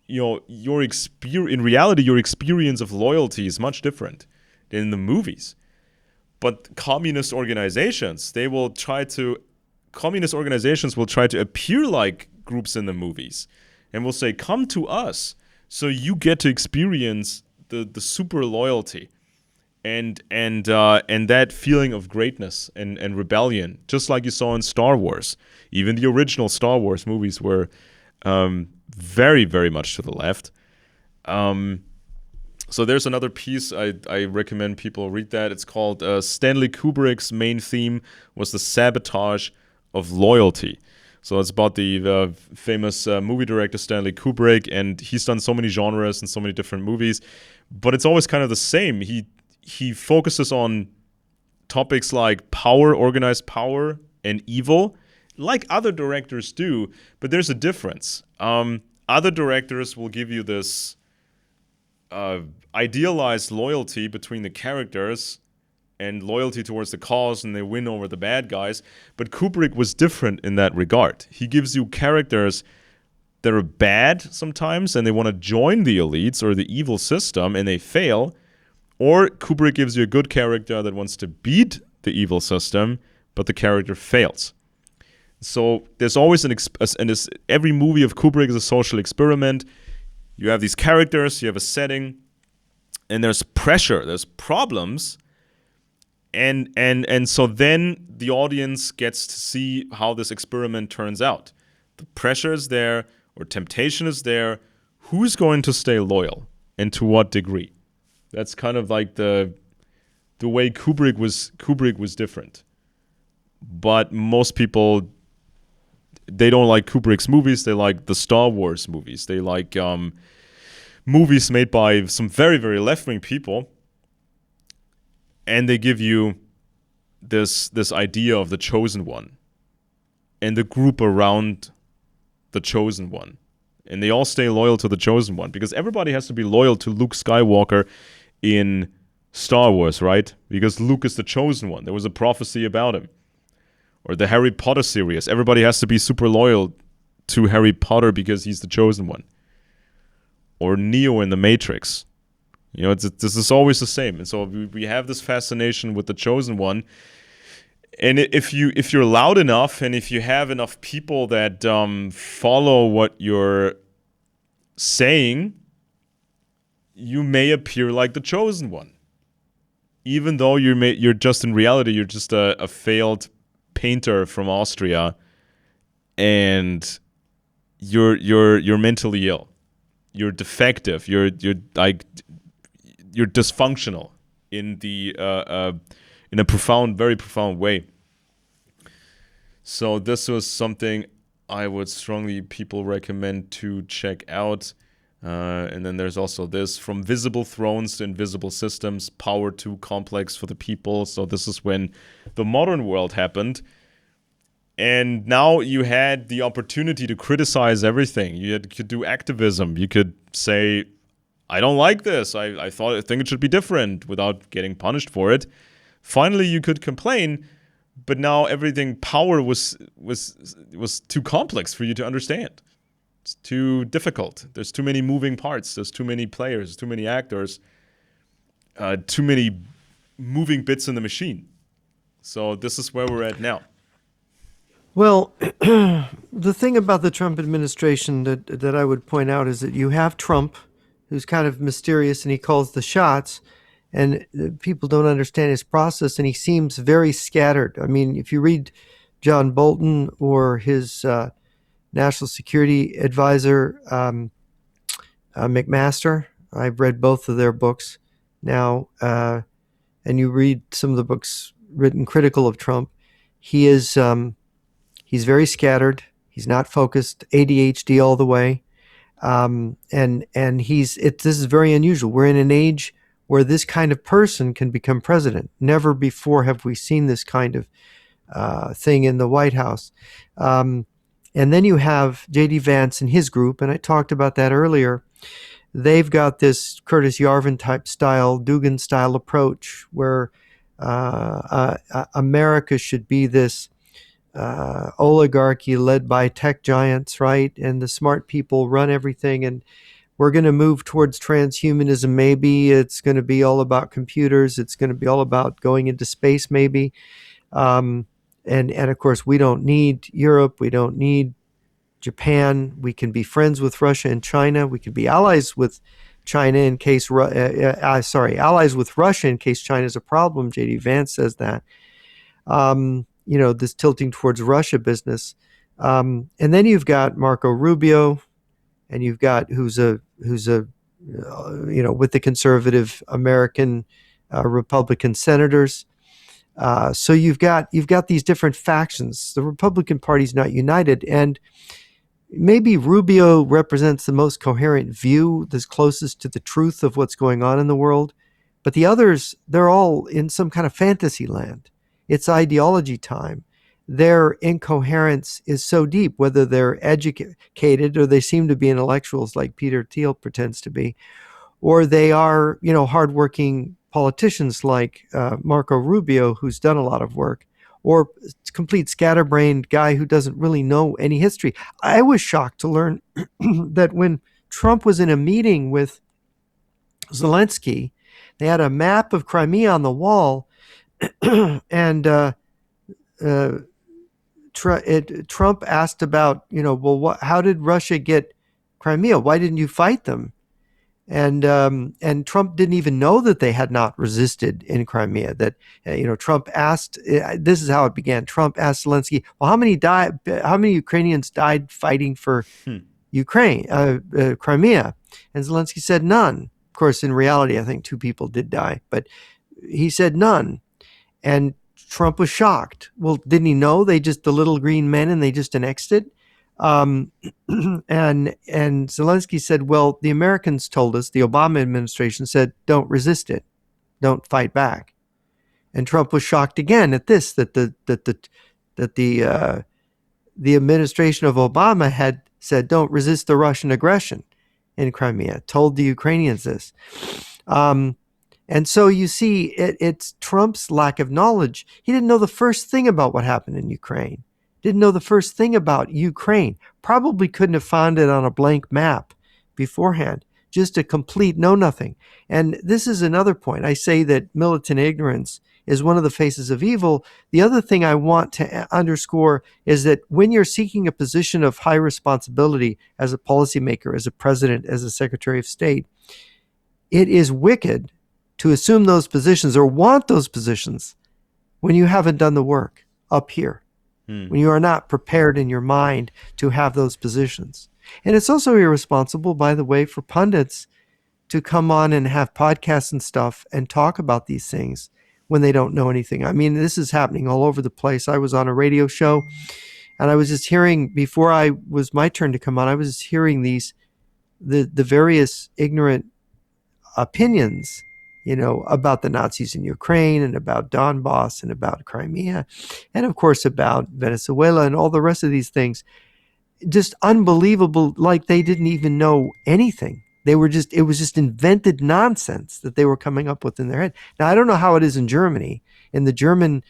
your experience of loyalty is much different than in the movies. But communist organizations will try to appear like groups in the movies, and will say, come to us so you get to experience the super loyalty and that feeling of greatness and rebellion, just like you saw in Star Wars. Even the original Star Wars movies were very, very much to the left. So there's another piece I recommend people read that. It's called Stanley Kubrick's main theme was the sabotage of loyalty. So it's about the famous movie director Stanley Kubrick, and he's done so many genres and so many different movies, but it's always kind of the same. He focuses on topics like power, organized power, and evil, like other directors do, but there's a difference. Other directors will give you this idealized loyalty between the characters and loyalty towards the cause, and they win over the bad guys. But Kubrick was different in that regard. He gives you characters that are bad sometimes, and they want to join the elites or the evil system, and they fail. Or Kubrick gives you a good character that wants to beat the evil system, but the character fails. So there's always every movie of Kubrick is a social experiment. You have these characters, you have a setting, and there's pressure, there's problems, and so then the audience gets to see how this experiment turns out. The pressure is there, or temptation is there. Who's going to stay loyal, and to what degree? That's kind of like the way Kubrick was different. But most people, they don't like Kubrick's movies. They like the Star Wars movies. They like movies made by some very, very left-wing people, and they give you this idea of the chosen one and the group around the chosen one, and they all stay loyal to the chosen one, because everybody has to be loyal to Luke Skywalker in Star Wars, right? Because Luke is the chosen one. There was a prophecy about him. Or the Harry Potter series. Everybody has to be super loyal to Harry Potter because he's the chosen one. Or Neo in the Matrix. This is always the same. And so we have this fascination with the chosen one. And if you're loud enough, and if you have enough people that follow what you're saying, you may appear like the chosen one, even though you're just in reality you're just a failed painter from Austria, and you're mentally ill, you're defective, you're dysfunctional in a very profound way. So this was something I would strongly people recommend to check out. And then there's also this, From Visible Thrones to Invisible Systems, Power Too Complex for the People. So this is when the modern world happened. And now you had the opportunity to criticize everything. You could do activism. You could say, I don't like this. I think it should be different, without getting punished for it. Finally, you could complain, but now power was too complex for you to understand. It's too difficult. There's too many moving parts. There's too many players, too many actors, too many moving bits in the machine. So this is where we're at now. Well, the thing about the Trump administration that I would point out is that you have Trump, who's kind of mysterious and he calls the shots, and people don't understand his process, and he seems very scattered. I mean, if you read John Bolton or his national security advisor, McMaster, I've read both of their books now, and you read some of the books written critical of Trump. He is he's very scattered. He's not focused. ADHD all the way. And this is very unusual. We're in an age where this kind of person can become president. Never before have we seen this kind of thing in the White House. And then you have J.D. Vance and his group, and I talked about that earlier. They've got this Curtis Yarvin type style, Dugan style approach where America should be this oligarchy led by tech giants, right? And the smart people run everything. And we're going to move towards transhumanism. Maybe it's going to be all about computers. It's going to be all about going into space, maybe. And of course, we don't need Europe. We don't need Japan. We can be friends with Russia and China. We can be allies with China in case, allies with Russia in case China's a problem. J.D. Vance says that. This tilting towards Russia business. And then you've got Marco Rubio, and you've got who's a with the conservative American Republican senators. So you've got these different factions. The Republican Party's not united, and maybe Rubio represents the most coherent view, that's closest to the truth of what's going on in the world. But the others, they're all in some kind of fantasy land. It's ideology time. Their incoherence is so deep, whether they're educated or they seem to be intellectuals like Peter Thiel pretends to be, or they are, hardworking politicians like Marco Rubio, who's done a lot of work, or complete scatterbrained guy who doesn't really know any history. I was shocked to learn that when Trump was in a meeting with Zelensky, they had a map of Crimea on the wall, and Trump asked about, how did Russia get Crimea? Why didn't you fight them? And Trump didn't even know that they had not resisted in Crimea. That Trump asked. This is how it began. Trump asked Zelensky, "Well, how many Ukrainians died fighting for Ukraine, Crimea?" And Zelensky said none. Of course, in reality, I think 2 people did die, but he said none. And Trump was shocked. Well, didn't he know the little green men and they just annexed it? And Zelensky said, well, the Americans told us, the Obama administration said, don't resist it, don't fight back. And Trump was shocked again at this, that the administration of Obama had said, don't resist the Russian aggression in Crimea, told the Ukrainians this. And so you see, it's Trump's lack of knowledge. He didn't know the first thing about what happened in Ukraine. Didn't know the first thing about Ukraine. Probably couldn't have found it on a blank map beforehand. Just a complete know-nothing. And this is another point. I say that militant ignorance is one of the faces of evil. The other thing I want to underscore is that when you're seeking a position of high responsibility as a policymaker, as a president, as a secretary of state, it is wicked to assume those positions or want those positions when you haven't done the work up here, when you are not prepared in your mind to have those positions. And it's also irresponsible, by the way, for pundits to come on and have podcasts and stuff and talk about these things when they don't know anything. I mean, this is happening all over the place. I was on a radio show and I was just hearing, before I was my turn to come on, I was just hearing the various ignorant opinions, about the Nazis in Ukraine and about Donbass and about Crimea and of course about Venezuela and all the rest of these things. Just unbelievable, like they didn't even know anything. It was just invented nonsense that they were coming up with in their head. Now, I don't know how it is in Germany. In the German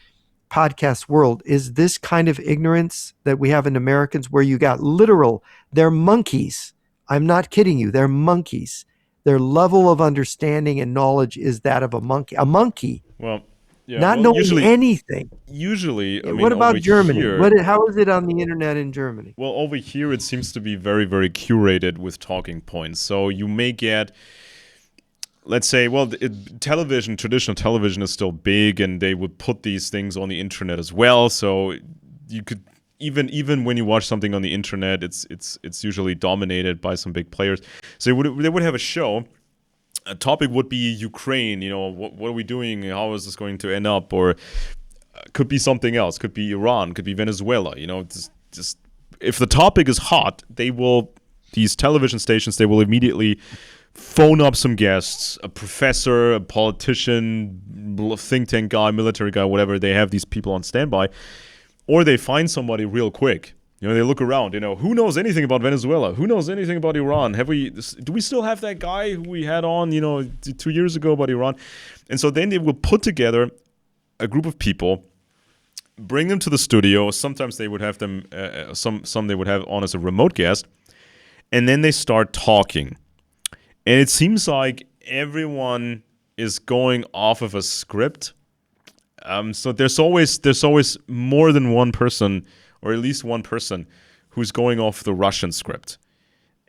podcast world, is this kind of ignorance that we have in Americans where you got literal, they're monkeys. I'm not kidding you. They're monkeys. Their level of understanding and knowledge is that of a monkey. A monkey. Well, Yeah, not well, knowing anything. I Yeah, mean, what over about Germany? here, How is it on the internet in Germany? well, over here it seems to be very, very curated with talking points. So you may get, let's say, well, television, traditional television is still big, and they would put these things on the internet as well. So you could even when you watch something on the internet, it's usually dominated by some big players. So they would have a show. A topic would be Ukraine. You know, what are we doing? How is this going to end up? Or could be something else. Could be Iran. Could be Venezuela. You know, just if the topic is hot, these television stations, they will immediately phone up some guests, a professor, a politician, think tank guy, military guy, whatever. They have these people on standby, or they find somebody real quick. You know, they look around. You know, who knows anything about Venezuela? Who knows anything about Iran? Do we still have that guy who we had on, 2 years ago about Iran? And so then they will put together a group of people, bring them to the studio. Sometimes they would have them, some they would have on as a remote guest, and then they start talking. And it seems like everyone is going off of a script. So there's always more than one person, or at least one person, who's going off the Russian script.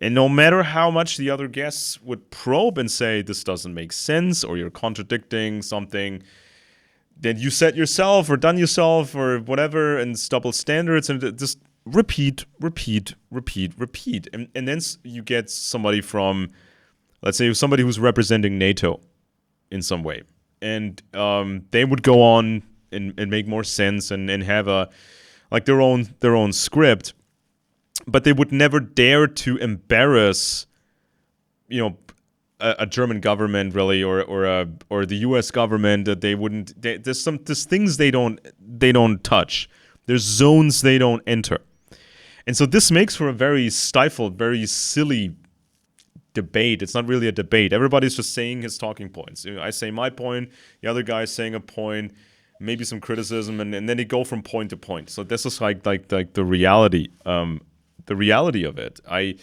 And no matter how much the other guests would probe and say, this doesn't make sense, or you're contradicting something that you said yourself or done yourself or whatever, and it's double standards, and just repeat. And then you get somebody from, let's say, somebody who's representing NATO in some way. And they would go on and make more sense and have their own script, but they would never dare to embarrass, a German government really, or the U.S. government. That they wouldn't. There's things they don't touch. There's zones they don't enter, and so this makes for a very stifled, very silly debate. It's not really a debate. Everybody's just saying his talking points. I say my point, the other guy's saying a point, maybe some criticism, and then they go from point to point. So this is like the reality of it. I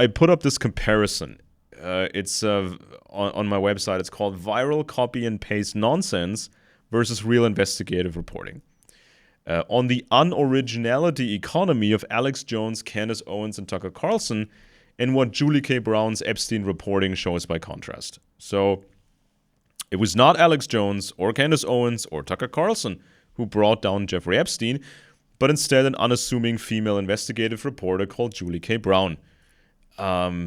put up this comparison. It's on my website. It's called Viral Copy and Paste Nonsense versus Real Investigative Reporting. On the unoriginality economy of Alex Jones, Candace Owens, and Tucker Carlson, and what Julie K. Brown's Epstein reporting shows by contrast. So it was not Alex Jones or Candace Owens or Tucker Carlson who brought down Jeffrey Epstein, but instead an unassuming female investigative reporter called Julie K. Brown. By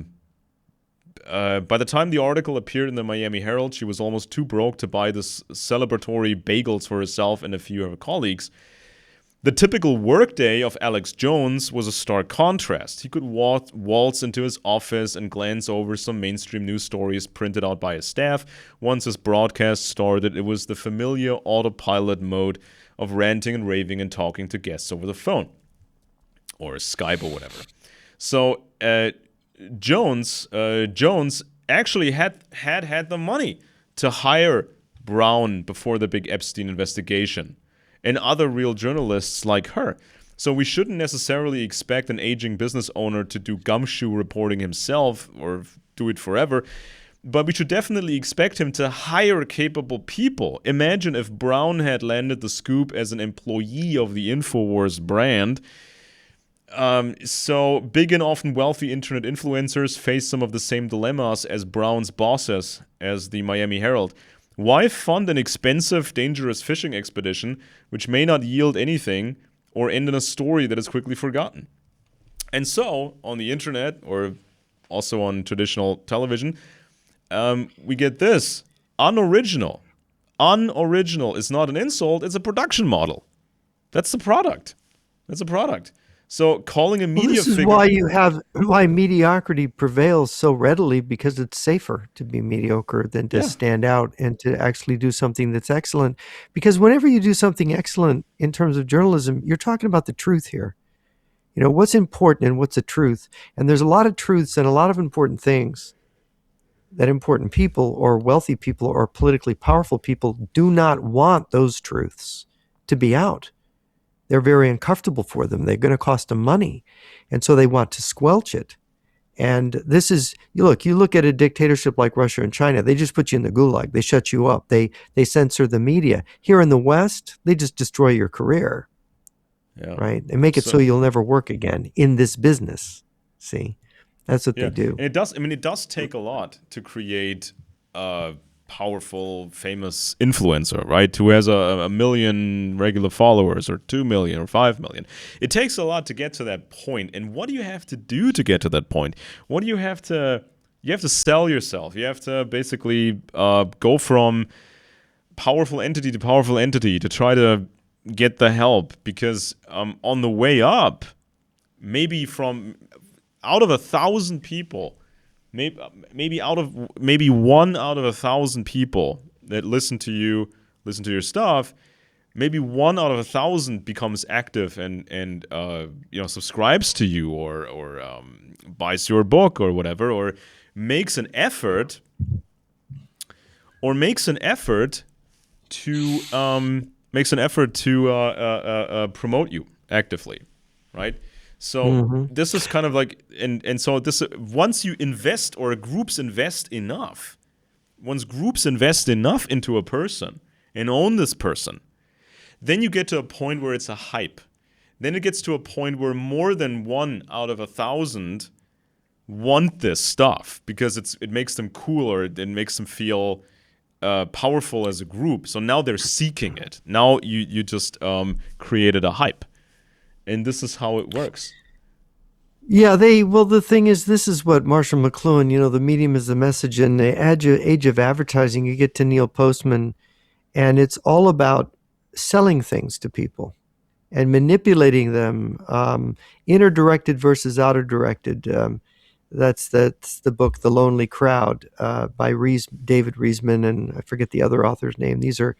the time the article appeared in the Miami Herald, she was almost too broke to buy this celebratory bagels for herself and a few of her colleagues. The typical workday of Alex Jones was a stark contrast. He could waltz into his office and glance over some mainstream news stories printed out by his staff. Once his broadcast started, it was the familiar autopilot mode of ranting and raving and talking to guests over the phone or Skype or whatever. So Jones actually had the money to hire Brown before the big Epstein investigation, and other real journalists like her. So we shouldn't necessarily expect an aging business owner to do gumshoe reporting himself or do it forever, but we should definitely expect him to hire capable people. Imagine if Brown had landed the scoop as an employee of the InfoWars brand. So big and often wealthy internet influencers face some of the same dilemmas as Brown's bosses, as the Miami Herald. Why fund an expensive, dangerous fishing expedition which may not yield anything or end in a story that is quickly forgotten? And so, on the internet, or also on traditional television, we get this. Unoriginal. Unoriginal is not an insult, it's a production model. That's the product. That's a product. So calling a media figure... This is why mediocrity prevails so readily, because it's safer to be mediocre than to stand out and to actually do something that's excellent. Because whenever you do something excellent in terms of journalism, you're talking about the truth here. You know, what's important and what's the truth. And there's a lot of truths and a lot of important things that important people or wealthy people or politically powerful people do not want those truths to be out. They're very uncomfortable for them. They're going to cost them money. And so they want to squelch it. And this is, you look at a dictatorship like Russia and China, they just put you in the gulag. They shut you up. They censor the media. Here in the West, they just destroy your career, Yeah. right? They make it so So you'll never work again in this business. See, that's what they yeah, do. and it does. I mean, it does take a lot to create a powerful, famous influencer, right? Who has a million regular followers, or 2 million, or 5 million. It takes a lot to get to that point. And what do you have to do to get to that point? What do you have to? You have to sell yourself. You have to basically go from powerful entity to powerful entity to try to get the help, because on the way up, maybe from out of 1,000 people, maybe 1 out of 1,000 people that listen to you, listen to your stuff, maybe 1 out of 1,000 becomes active and subscribes to you, or buys your book or whatever, or makes an effort to promote you actively, right? So Hmm. this is kind of like, and so this, once you invest, or once groups invest enough into a person and own this person, then you get to a point where it's a hype. Then it gets to a point where more than 1 out of 1,000 want this stuff because it makes them cool, or it makes them feel powerful as a group. So now they're seeking it. Now you just created a hype, and this is how it works. Yeah, the thing is, this is what Marshall McLuhan, the medium is the message. In the age of advertising, you get to Neil Postman, and it's all about selling things to people and manipulating them, inner directed versus outer directed. That's the book, The Lonely Crowd, by David Reisman, and I forget the other author's name. These are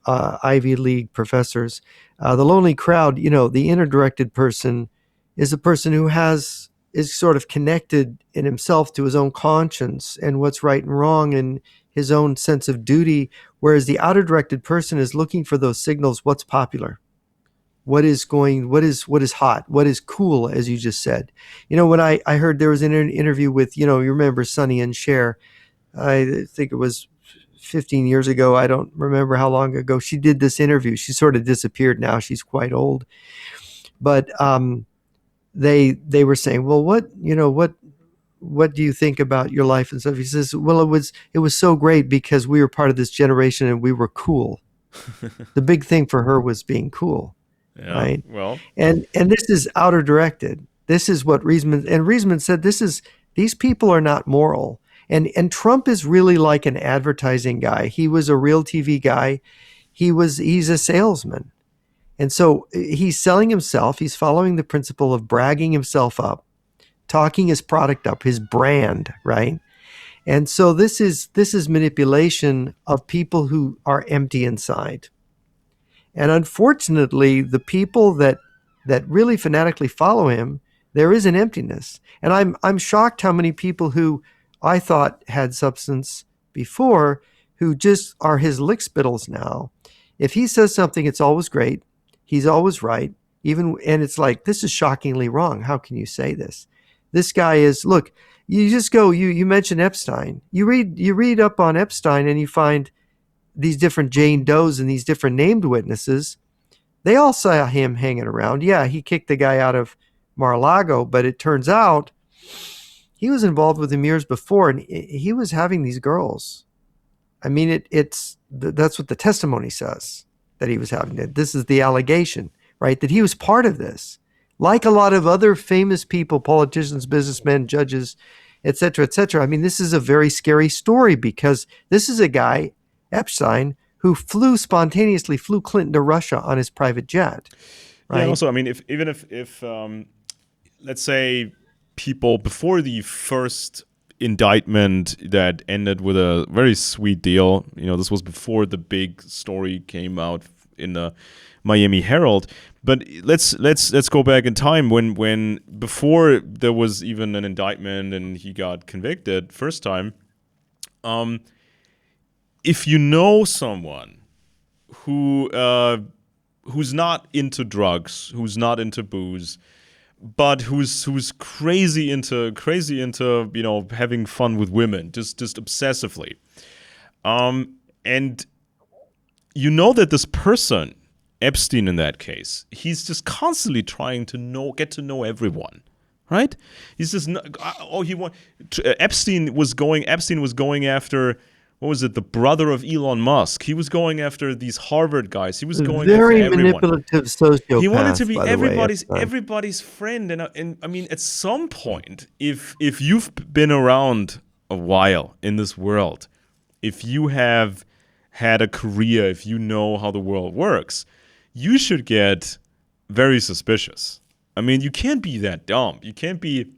Ivy League professors. The Lonely Crowd, the inner directed person is a person who is sort of connected in himself to his own conscience and what's right and wrong, and his own sense of duty, whereas the outer directed person is looking for those signals. What's popular? What is hot? What is cool, as you just said? When I heard there was an interview with, you remember Sonny and Cher. I think it was 15 years ago. I don't remember how long ago she did this interview. She sort of disappeared now. She's quite old. But they were saying, well, what do you think about your life and stuff? He says, well, it was so great because we were part of this generation and we were cool. The big thing for her was being cool, Yeah. right? Well. And this is outer directed. This is what Reisman said. These people are not moral. And Trump is really like an advertising guy. He was a real TV guy. He's a salesman. And so he's selling himself. He's following the principle of bragging himself up, talking his product up, his brand, right? And so this is manipulation of people who are empty inside. And unfortunately, the people that really fanatically follow him, there is an emptiness. And I'm shocked how many people who I thought had substance before, who just are his lickspittles now. If he says something, it's always great. He's always right. And it's like, this is shockingly wrong. How can you say this? This guy is, look, you just go, you mentioned Epstein. You read up on Epstein and you find these different Jane Does and these different named witnesses. They all saw him hanging around. Yeah, he kicked the guy out of Mar-a-Lago, but it turns out he was involved with him years before, and he was having these girls. I mean, that's what the testimony says, that he was having it. This is the allegation, right? That he was part of this. Like a lot of other famous people, politicians, businessmen, judges, et cetera, et cetera. I mean, this is a very scary story because this is a guy, Epstein, who spontaneously flew Clinton to Russia on his private jet, Yeah, and right? also, I mean, if let's say people before the first indictment that ended with a very sweet deal, this was before the big story came out in the Miami Herald. But let's go back in time when before there was even an indictment and he got convicted first time. If you know someone who who's not into drugs, who's not into booze, but who's crazy into having fun with women, just obsessively. And that this person, Epstein in that case, he's just constantly trying to get to know everyone, right? He's just Epstein was going after, what was it, the brother of Elon Musk. He was going after these Harvard guys. He was going after Very everyone. manipulative He wanted to sociopath, be by the way. everybody's friend, and I mean, at some point, if you've been around a while in this world, if you have had a career, if you know how the world works, you should get very suspicious. I mean, you can't be that dumb. You can't be,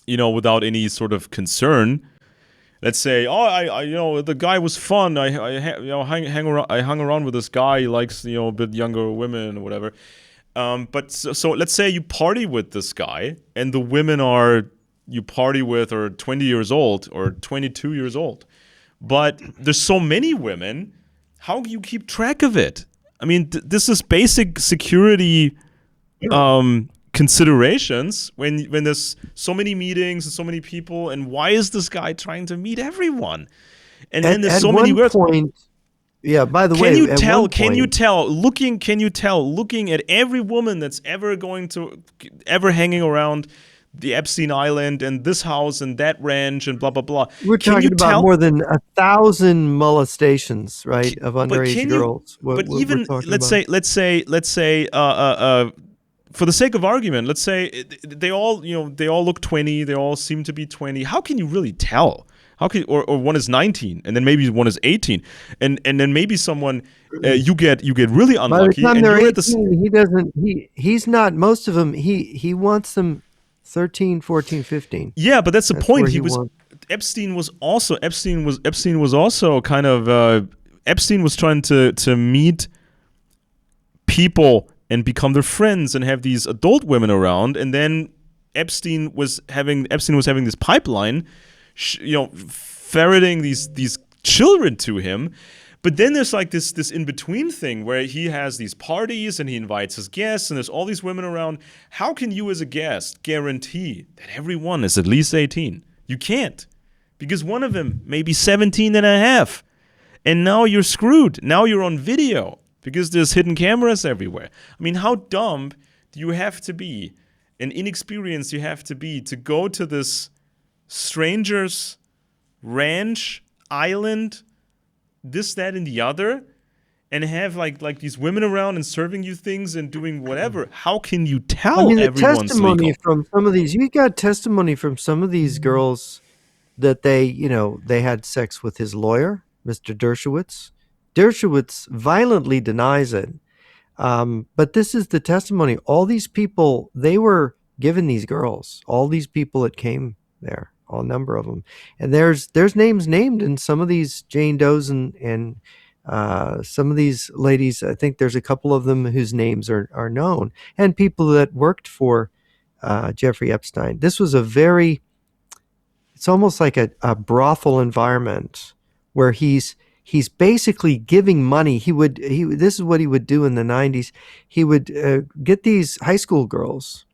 without any sort of concern. Let's say, the guy was fun. I hung around with this guy. He likes, a bit younger women or whatever. But so let's say you party with this guy, and the women you party with are 20 years old or 22 years old. But there's so many women. How do you keep track of it? I mean, this is basic security considerations when there's so many meetings and so many people, and why is this guy trying to meet everyone? And then there's so many words. Yeah, by the way, can you tell looking at every woman that's ever hanging around the Epstein Island and this house and that ranch and blah blah blah? We're talking about more than 1,000 molestations, right, of underage girls. Let's say for the sake of argument, let's say they all look 20. They all seem to be 20. How can you really tell? How can or one is 19 and then maybe one is 18 and then maybe someone you get really unlucky. By the time they're 18, he's not. Most of them he wants them 13, 14, 15. Yeah, but that's the point. Epstein was also kind of Epstein was trying to meet people and become their friends and have these adult women around, and then Epstein was having this pipeline, ferreting these children to him. But then there's like this in between thing where he has these parties and he invites his guests and there's all these women around. How can you as a guest guarantee that everyone is at least 18? You can't, because one of them may be 17 and a half, and now you're screwed. Now you're on video because there's hidden cameras everywhere. I mean, how dumb do you have to be and inexperienced you have to be to go to this stranger's ranch, island, this, that, and the other, and have like these women around and serving you things and doing whatever? How can you tell everyone's legal? From some of these, you got testimony from some of these girls that they had sex with his lawyer, Mr. Dershowitz. Dershowitz violently denies it. But this is the testimony. All these people, they were given these girls, all these people that came there, a number of them. And there's names named in some of these Jane Does and some of these ladies. I think there's a couple of them whose names are known, and people that worked for Jeffrey Epstein. This was it's almost like a brothel environment where he's basically giving money. This is what he would do in the 90s. He would get these high school girls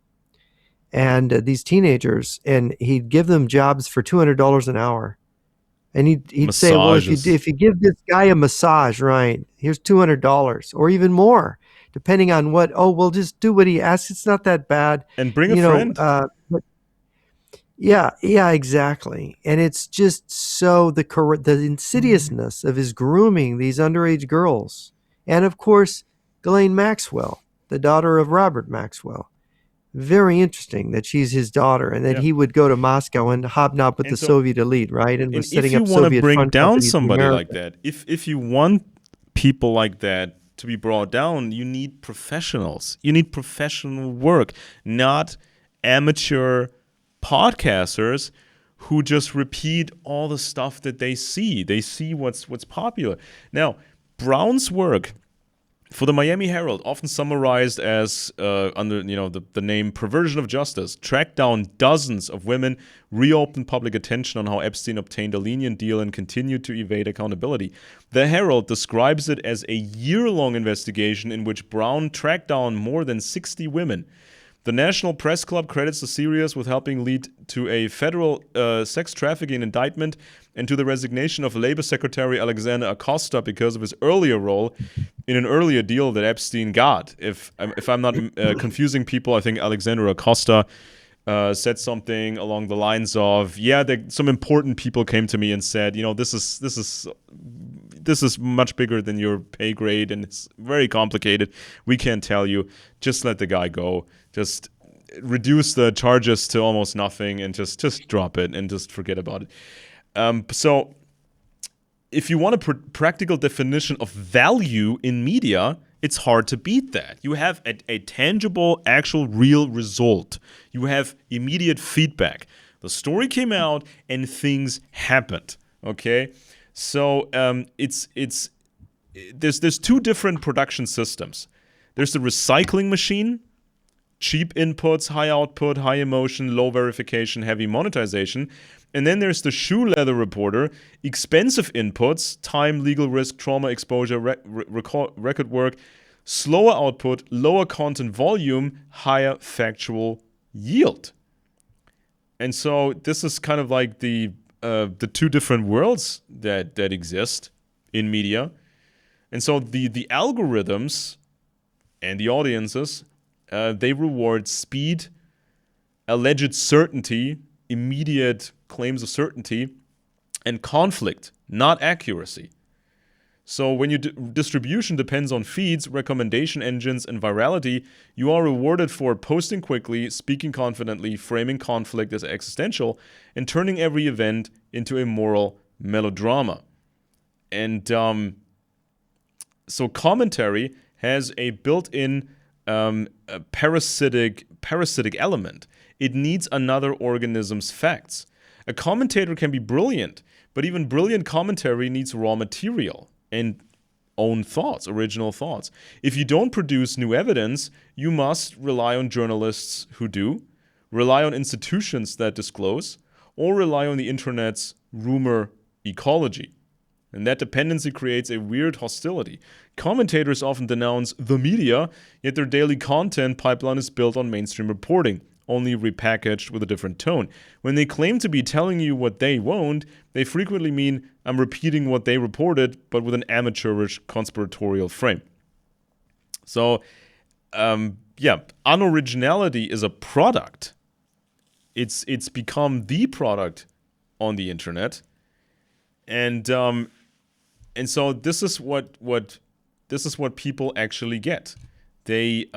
and these teenagers, and he'd give them jobs for $200 an hour. And he'd say, well, if you give this guy a massage, right, here's $200 or even more, depending on what. Oh, we'll just do what he asks. It's not that bad. And bring a friend. Yeah, exactly. And it's just so the insidiousness of his grooming these underage girls. And of course, Ghislaine Maxwell, the daughter of Robert Maxwell. Very interesting that she's his daughter, and that he would go to Moscow and hobnob with the Soviet elite, right? And was setting up Soviet front companies. If you want to bring down somebody like that, if you want people like that to be brought down, you need professionals. You need professional work, not amateur podcasters who just repeat all the stuff that they see. They see what's popular. Now, Brown's work for the Miami Herald, often summarized as under the name Perversion of Justice, tracked down dozens of women, reopened public attention on how Epstein obtained a lenient deal and continued to evade accountability. The Herald describes it as a year-long investigation in which Brown tracked down more than 60 women. The National Press Club credits the series with helping lead to a federal sex trafficking indictment and to the resignation of Labor Secretary Alexander Acosta because of his earlier role in an earlier deal that Epstein got. If I'm not confusing people, I think Alexander Acosta said something along the lines of, some important people came to me and said, this is much bigger than your pay grade and it's very complicated. We can't tell you. Just let the guy go. Just reduce the charges to almost nothing and just drop it and just forget about it. So if you want a practical definition of value in media, it's hard to beat that. You have a tangible, actual, real result. You have immediate feedback. The story came out and things happened. Okay, so there's two different production systems. There's the recycling machine, cheap inputs, high output, high emotion, low verification, heavy monetization. And then there's the shoe leather reporter, expensive inputs, time, legal risk, trauma exposure, record work, slower output, lower content volume, higher factual yield. And so this is kind of like the two different worlds that exist in media. And so the algorithms and the audiences, they reward speed, alleged certainty, immediate claims of certainty, and conflict, not accuracy. So when your distribution depends on feeds, recommendation engines, and virality, you are rewarded for posting quickly, speaking confidently, framing conflict as existential, and turning every event into a moral melodrama. And so commentary has a built-in a parasitic element. It needs another organism's facts. A commentator can be brilliant, but even brilliant commentary needs raw material and own thoughts, original thoughts. If you don't produce new evidence, you must rely on journalists who do, rely on institutions that disclose, or rely on the internet's rumor ecology. And that dependency creates a weird hostility. Commentators often denounce the media, yet their daily content pipeline is built on mainstream reporting, only repackaged with a different tone. When they claim to be telling you what they won't, they frequently mean, I'm repeating what they reported, but with an amateurish conspiratorial frame. So, unoriginality is a product. It's become the product on the internet. And so this is what people actually get. They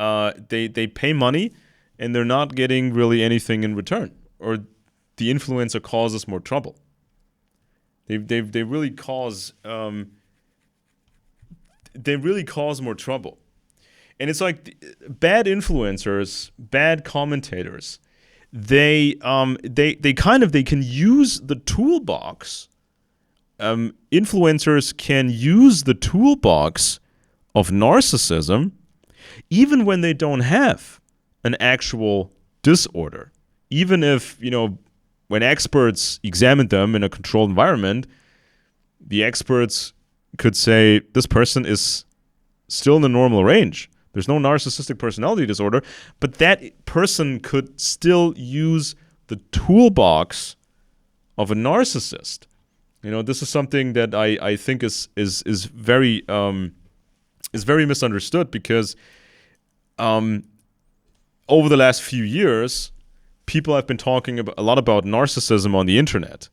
pay money and they're not getting really anything in return, or the influencer causes more trouble. They really cause more trouble. And it's like bad influencers, bad commentators, they can use the toolbox. Influencers can use the toolbox of narcissism even when they don't have an actual disorder. Even if, when experts examine them in a controlled environment, the experts could say this person is still in the normal range. There's no narcissistic personality disorder, but that person could still use the toolbox of a narcissist. This is something that I think is very misunderstood, because over the last few years, people have been talking a lot about narcissism on the internet,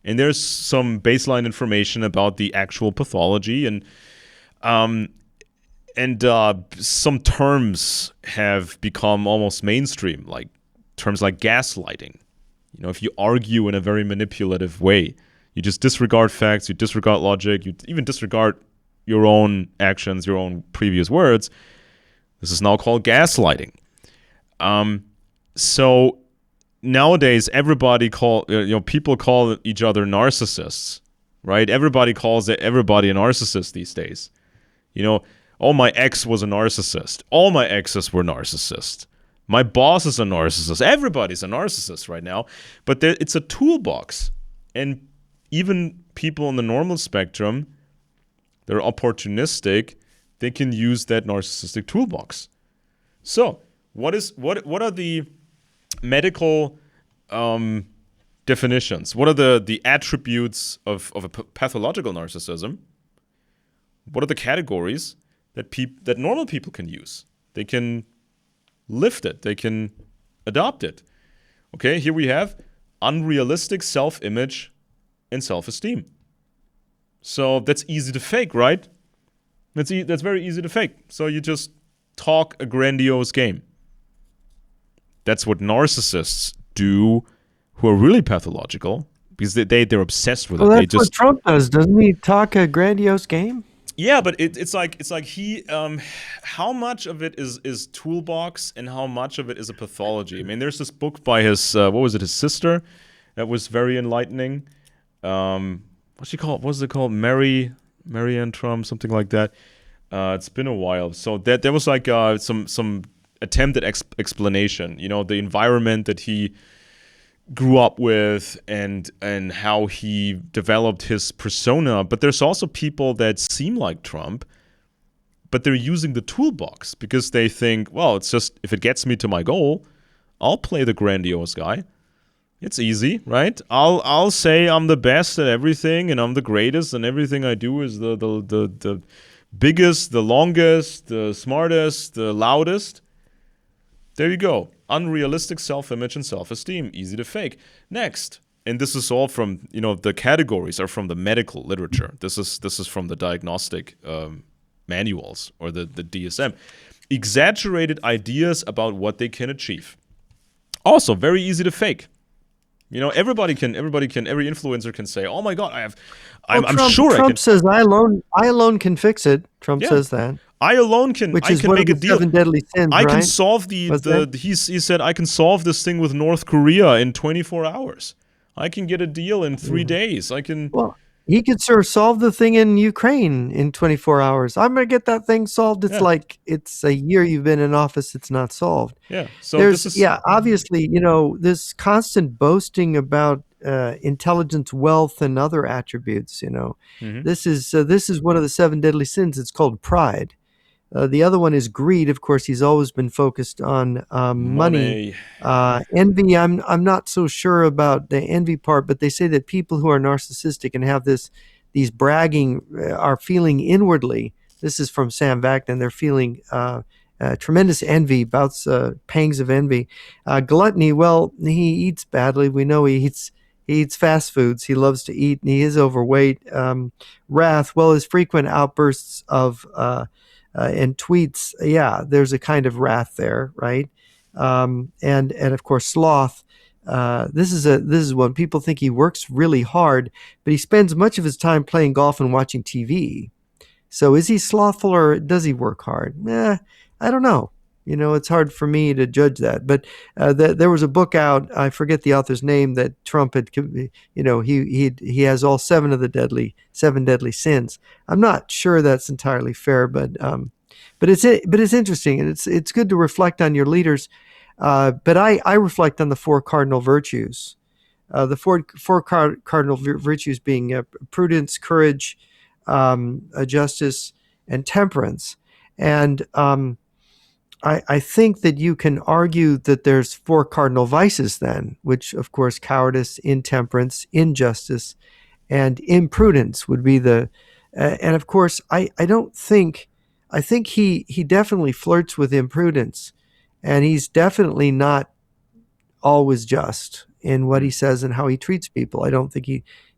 and there's some baseline information about the actual pathology, and some terms have become almost mainstream, like terms like gaslighting. If you argue in a very manipulative way, you just disregard facts, you disregard logic, you even disregard your own actions, your own previous words. This is now called gaslighting. So nowadays, people call each other narcissists, right? Everybody calls everybody a narcissist these days. Oh, my ex was a narcissist. All my exes were narcissists. My boss is a narcissist. Everybody's a narcissist right now. But it's a toolbox. And even people on the normal spectrum, they're opportunistic, they can use that narcissistic toolbox. So, What are the medical definitions? What are the attributes of a pathological narcissism? What are the categories that normal people can use? They can lift it. They can adopt it. Okay, here we have unrealistic self-image and self-esteem. So that's easy to fake, right? That's very easy to fake. So you just talk a grandiose game. That's what narcissists do who are really pathological, because they're obsessed with it. Well, that's what Trump does, doesn't he? Talk a grandiose game. Yeah, but it's like he how much of it is toolbox and how much of it is a pathology. I mean, there's this book by his his sister that was very enlightening. What's she called? What's it called? Marianne Trump, something like that. It's been a while. So there was like some attempted explanation. You know, the environment that he grew up with and how he developed his persona. But there's also people that seem like Trump, but they're using the toolbox because they think, well, it's just, if it gets me to my goal, I'll play the grandiose guy. It's easy, right? I'll say I'm the best at everything and I'm the greatest and everything I do is the biggest, the longest, the smartest, the loudest. There you go. Unrealistic self-image and self-esteem. Easy to fake. Next. And this is all from, the categories are from the medical literature. This is from the diagnostic manuals or the DSM. Exaggerated ideas about what they can achieve. Also, very easy to fake. Every influencer can say, "Oh my God, I'm sure I can." Trump says, "I alone can fix it." Trump says that. I alone can. Which I is can one make of a the deal. 7 deadly sins, I can right? solve he said I can solve this thing with North Korea in 24 hours. I can get a deal in 3 days. I can. Well, he could solve the thing in Ukraine in 24 hours. I'm going to get that thing solved. It's like it's a year you've been in office. It's not solved. Yeah. So obviously, this constant boasting about intelligence, wealth, and other attributes. Mm-hmm. This is one of the 7 deadly sins. It's called pride. The other one is greed. Of course, he's always been focused on money. Envy, I'm not so sure about the envy part, but they say that people who are narcissistic and have these bragging are feeling inwardly. This is from Sam Vaknin. They're feeling tremendous envy, bouts, pangs of envy. Gluttony, well, he eats badly. We know he eats fast foods. He loves to eat, and he is overweight. Wrath, well, his frequent outbursts of and tweets, there's a kind of wrath there, right? And of course sloth. This is one people think he works really hard, but he spends much of his time playing golf and watching TV. So is he slothful or does he work hard? I don't know. It's hard for me to judge that. But there was a book out, I forget the author's name, that Trump had, he has all 7 of the 7 deadly sins. I'm not sure that's entirely fair, but it's interesting, and it's good to reflect on your leaders. But I reflect on the 4 cardinal virtues. The four cardinal virtues being prudence, courage, justice, and temperance. And I think that you can argue that there's 4 cardinal vices then, which of course cowardice, intemperance, injustice, and imprudence would be the. And of course, I think he definitely flirts with imprudence, and he's definitely not always just in what he says and how he treats people. I don't think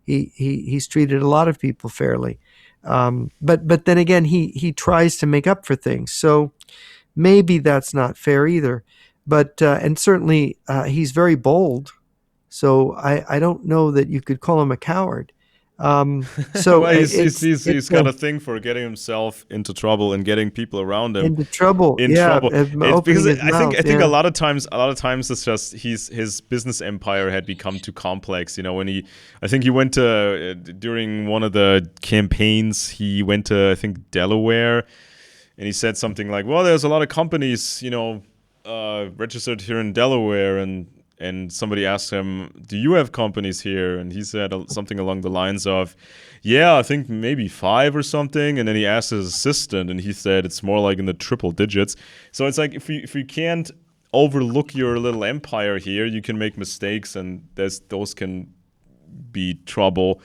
he's treated a lot of people fairly, but then again, he tries to make up for things. So maybe that's not fair either. But and certainly he's very bold. So I don't know that you could call him a coward. So well, he's got a thing for getting himself into trouble and getting people around him into trouble. Trouble. Because I think a lot of times it's just his business empire had become too complex. When I think he went to during one of the campaigns, he went to, I think, Delaware, and he said something like, "Well, there's a lot of companies, registered here in Delaware," and somebody asked him, "Do you have companies here?" And he said something along the lines of, "Yeah, I think maybe 5 or something." And then he asked his assistant, and he said it's more like in the triple digits. So it's like if we can't overlook your little empire here. You can make mistakes, and those can be trouble.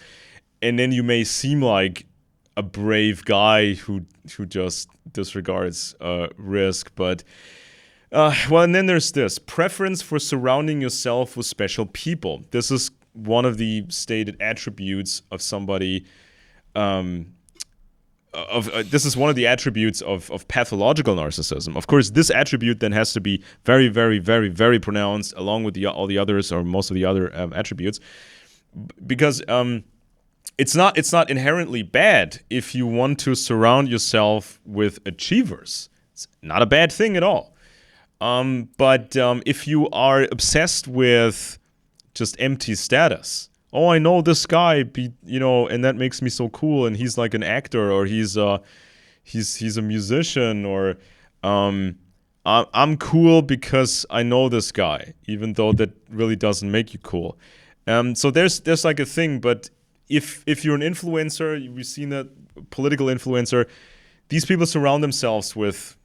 And then you may seem like a brave guy who just disregards risk. But well, and then there's this preference for surrounding yourself with special people. This is one of the stated attributes of somebody. This is one of the attributes of pathological narcissism. Of course, this attribute then has to be very, very, very, very pronounced, along with all the others, or most of the other attributes, because it's not inherently bad if you want to surround yourself with achievers. It's not a bad thing at all. But if you are obsessed with just empty status, oh, I know this guy, and that makes me so cool, and he's like an actor, or he's a musician, or I'm cool because I know this guy, even though that really doesn't make you cool. So there's like a thing, but if you're an influencer, we've seen that, political influencer, these people surround themselves with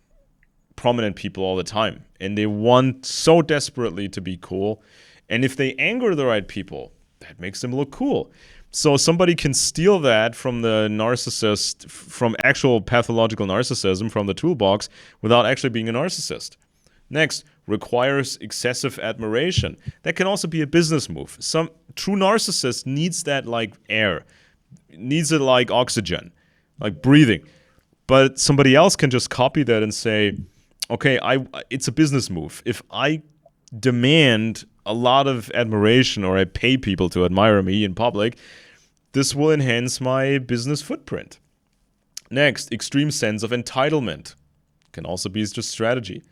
prominent people all the time, and they want so desperately to be cool, and if they anger the right people, that makes them look cool. So somebody can steal that from the narcissist, from actual pathological narcissism, from the toolbox, without actually being a narcissist. Next, requires excessive admiration. That can also be a business move. Some true narcissist needs that like air, needs it like oxygen, like breathing. But somebody else can just copy that and say, okay, it's a business move. If I demand a lot of admiration, or I pay people to admire me in public, this will enhance my business footprint. Next, extreme sense of entitlement. Can also be just strategy.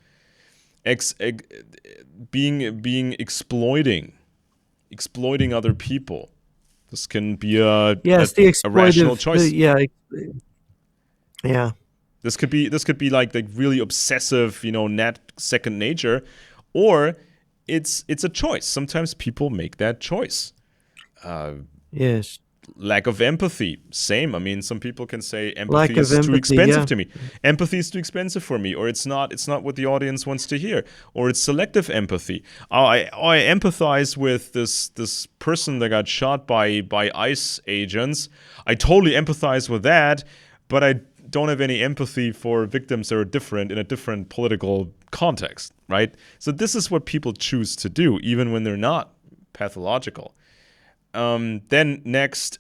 Being exploiting other people. This can be a rational choice. Yeah. This could be like really obsessive, net second nature, or it's a choice. Sometimes people make that choice. Yes. Lack of empathy, same. I mean, some people can say empathy is too expensive to me. Empathy is too expensive for me, or it's not what the audience wants to hear, or it's selective empathy. I empathize with this person that got shot by ICE agents. I totally empathize with that, but I don't have any empathy for victims that are different in a different political context, right? So this is what people choose to do, even when they're not pathological. Then next,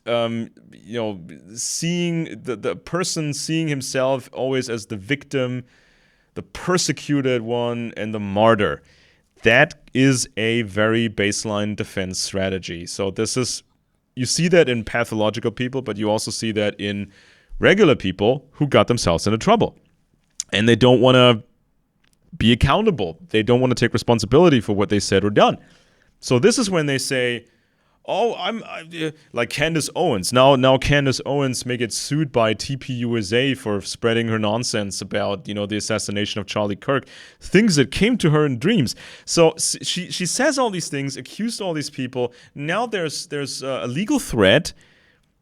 seeing the person seeing himself always as the victim, the persecuted one, and the martyr. That is a very baseline defense strategy. So you see that in pathological people, but you also see that in regular people who got themselves into trouble. And they don't want to be accountable. They don't want to take responsibility for what they said or done. So this is when they say, oh, I'm like Candace Owens. Now Candace Owens may get sued by TPUSA for spreading her nonsense about, the assassination of Charlie Kirk, things that came to her in dreams. So she says all these things, accused all these people. Now there's a legal threat.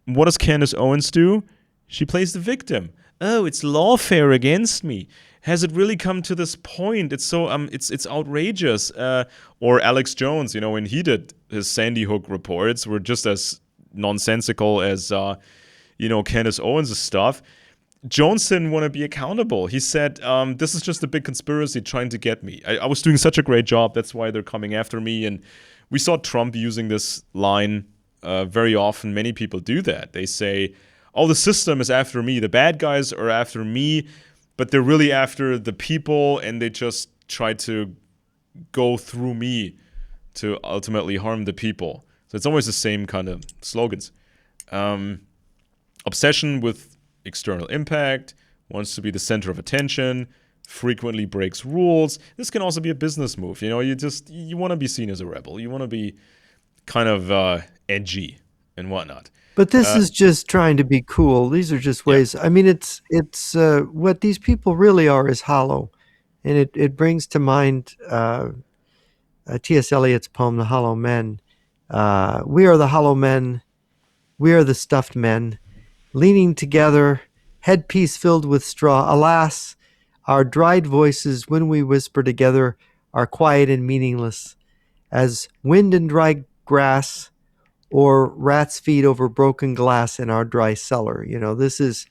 What does Candace Owens do? She plays the victim. Oh, it's lawfare against me. Has it really come to this point? It's so it's outrageous. Or Alex Jones, when he did his Sandy Hook reports, were just as nonsensical as Candace Owens' stuff. Jones didn't want to be accountable. He said, "This is just a big conspiracy trying to get me. I was doing such a great job. That's why they're coming after me." And we saw Trump using this line very often. Many people do that. They say, "Oh, the system is after me. The bad guys are after me." But they're really after the people, and they just try to go through me to ultimately harm the people. So it's always the same kind of slogans. Obsession with external impact, wants to be the center of attention, frequently breaks rules. This can also be a business move. You want to be seen as a rebel. You want to be kind of edgy and whatnot. But this is just trying to be cool. These are just ways. Yeah. I mean, it's what these people really are is hollow, and it brings to mind T.S. Eliot's poem, "The Hollow Men." We are the hollow men. We are the stuffed men, leaning together, headpiece filled with straw. Alas, our dried voices, when we whisper together, are quiet and meaningless as wind and dry grass or rats feed over broken glass in our dry cellar. This is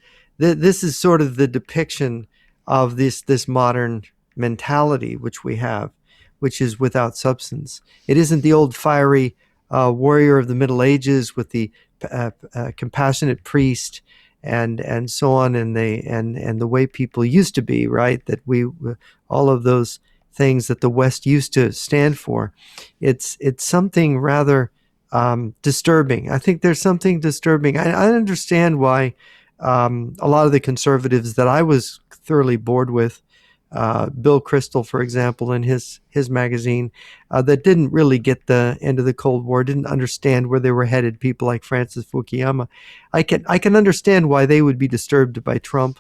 sort of the depiction of this modern mentality which we have, which is without substance. It isn't the old fiery warrior of the Middle Ages with the compassionate priest and so on, and the way people used to be, right? That we all of those things that the West used to stand for. It's something rather disturbing. I think there's something disturbing. I understand why a lot of the conservatives that I was thoroughly bored with, Bill Kristol, for example, in his magazine, that didn't really get the end of the Cold War, didn't understand where they were headed. People like Francis Fukuyama, I can understand why they would be disturbed by Trump.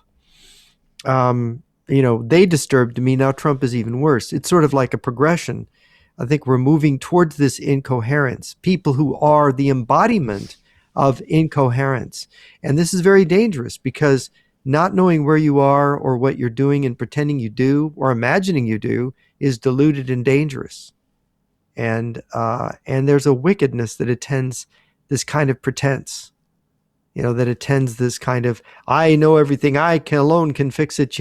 They disturbed me. Now Trump is even worse. It's sort of like a progression. I think we're moving towards this incoherence. People who are the embodiment of incoherence. And this is very dangerous because not knowing where you are or what you're doing and pretending you do or imagining you do is deluded and dangerous. And there's a wickedness that attends this kind of pretense. That attends this kind of, I know everything, alone can fix it.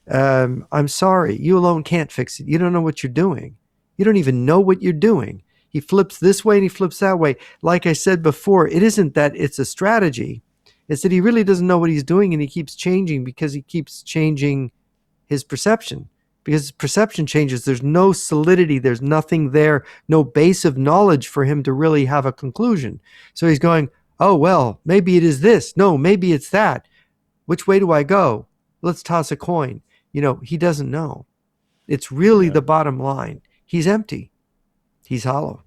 I'm sorry, you alone can't fix it. You don't know what you're doing. You don't even know what you're doing. He flips this way and he flips that way. Like I said before, it isn't that it's a strategy. It's that he really doesn't know what he's doing, and he keeps changing because he keeps changing his perception. Because his perception changes. There's no solidity. There's nothing there, no base of knowledge for him to really have a conclusion. So he's going, oh, well, maybe it is this. No, maybe it's that. Which way do I go? Let's toss a coin. He doesn't know. It's really Yeah. the bottom line. He's empty. He's hollow.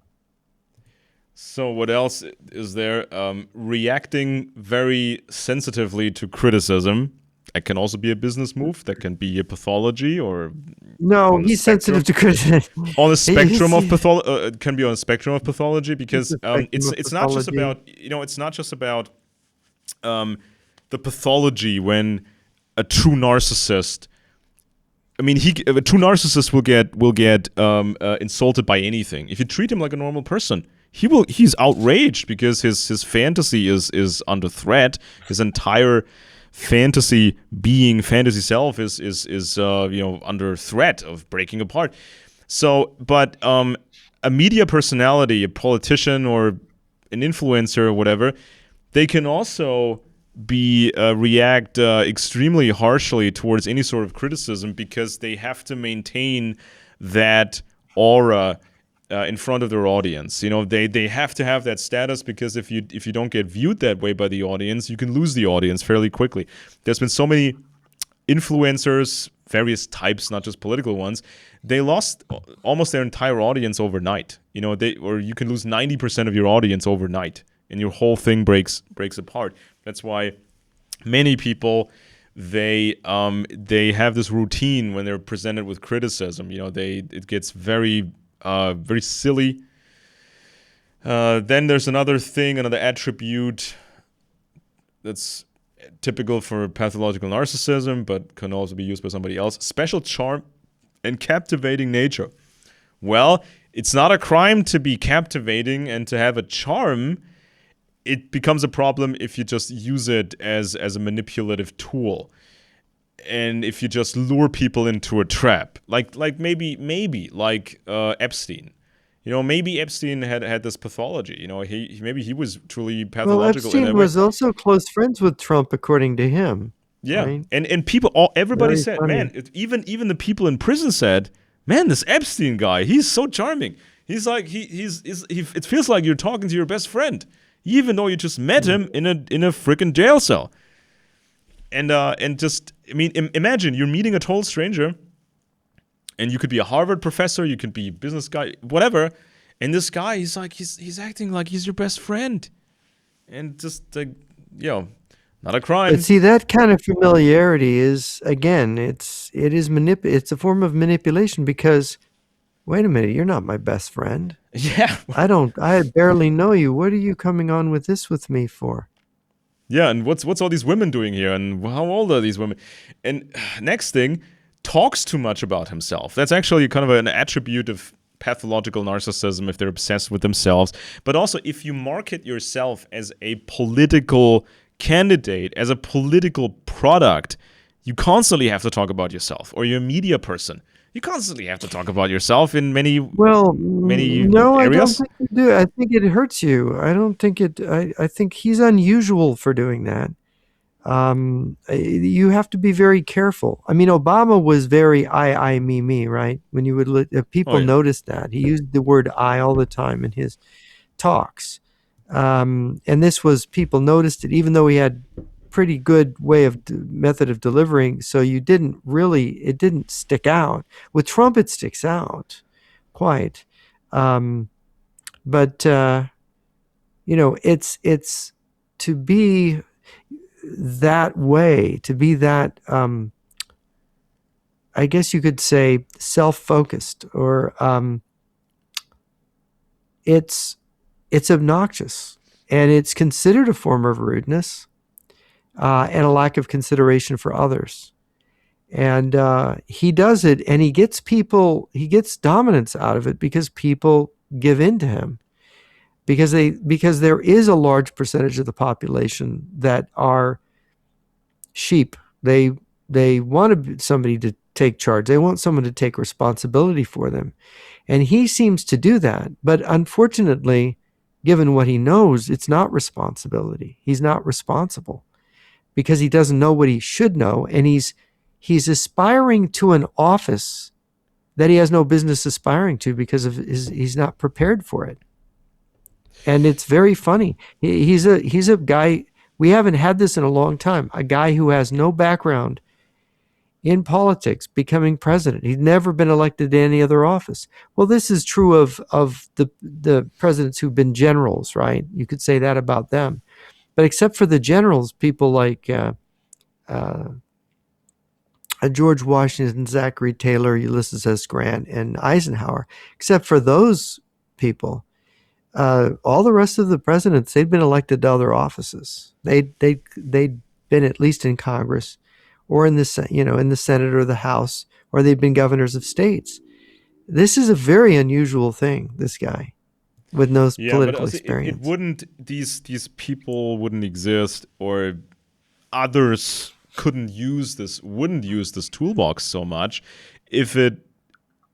So what else is there? Reacting very sensitively to criticism. That can also be a business move. That can be a pathology, or No, on the he's spectrum. sensitive to criticism. On a spectrum of He's pathology, it can be on a spectrum of pathology, because a spectrum of it's not just pathology. about it's not just about the pathology when a true narcissist. I mean, a true narcissist will get insulted by anything. If you treat him like a normal person, he's outraged because his fantasy is under threat. His entire fantasy self is under threat of breaking apart. So, but a media personality, a politician or an influencer or whatever, they can also react extremely harshly towards any sort of criticism, because they have to maintain that aura in front of their audience. They have to have that status, because if you don't get viewed that way by the audience, you can lose the audience fairly quickly. There's been so many influencers, various types, not just political ones. They lost almost their entire audience overnight. Or you can lose 90% of your audience overnight, and your whole thing breaks apart. That's why many people, they have this routine when they're presented with criticism. It gets very very silly. Then there's another attribute that's typical for pathological narcissism, but can also be used by somebody else: special charm and captivating nature. Well, it's not a crime to be captivating and to have a charm. It becomes a problem if you just use it as a manipulative tool, and if you just lure people into a trap, like maybe like Epstein. Maybe Epstein had this pathology. Maybe he was truly Well, pathological in Epstein that way. was also close friends with Trump, according to him. Yeah, Right? and everybody Very said, funny. man, even the people in prison said, man, this Epstein guy, he's so charming. He's like it feels like you're talking to your best friend, even though you just met him in a freaking jail cell. And just, I mean, imagine you're meeting a total stranger, and you could be a Harvard professor, you could be a business guy, whatever, and this guy, he's acting like he's your best friend, and just not a crime. But see, that kind of familiarity is, again, it's a form of manipulation because, wait a minute, you're not my best friend. Yeah, I barely know you. What are you coming on with this with me for? yeah, and what's all these women doing here, and how old are these women? And next thing, talks too much about himself. That's actually kind of an attribute of pathological narcissism if they're obsessed with themselves. But also, if you market yourself as a political candidate, as a political product, you constantly have to talk about yourself. Or you're a media person, you constantly have to talk about yourself in many Well, no, I don't areas. think you do. I think it hurts you. I don't think it. I think he's unusual for doing that. You have to be very careful. I mean, Obama was very me, right? When you would Oh people yeah. noticed that he used the word I all the time in his talks, and this was people noticed it, even though he had pretty good method of delivering. So you didn't really it didn't stick out. With Trump, it sticks out quite, um, but it's to be that way, to be that I guess you could say self-focused, or it's obnoxious, and it's considered a form of rudeness, and a lack of consideration for others. And he does it, and he gets dominance out of it because people give in to him, because there is a large percentage of the population that are sheep. They want somebody to take charge. They want someone to take responsibility for them. And he seems to do that. But unfortunately, given what he knows, it's not responsibility. He's not responsible because he doesn't know what he should know. And he's aspiring to an office that he has no business aspiring to because he's not prepared for it. And it's very funny. He's a guy. We haven't had this in a long time. A guy who has no background in politics becoming president. He's never been elected to any other office. Well, this is true of the presidents who've been generals, right? You could say that about them. But except for the generals, people like uh, George Washington, Zachary Taylor, Ulysses S. Grant, and Eisenhower, except for those people, all the rest of the presidents, they'd been elected to other offices. They'd been at least in Congress, or in the Senate or the House, or they've been governors of states. This is a very unusual thing. This guy with no Yeah, but political also it experience. wouldn't these people wouldn't exist, or others wouldn't use this toolbox so much if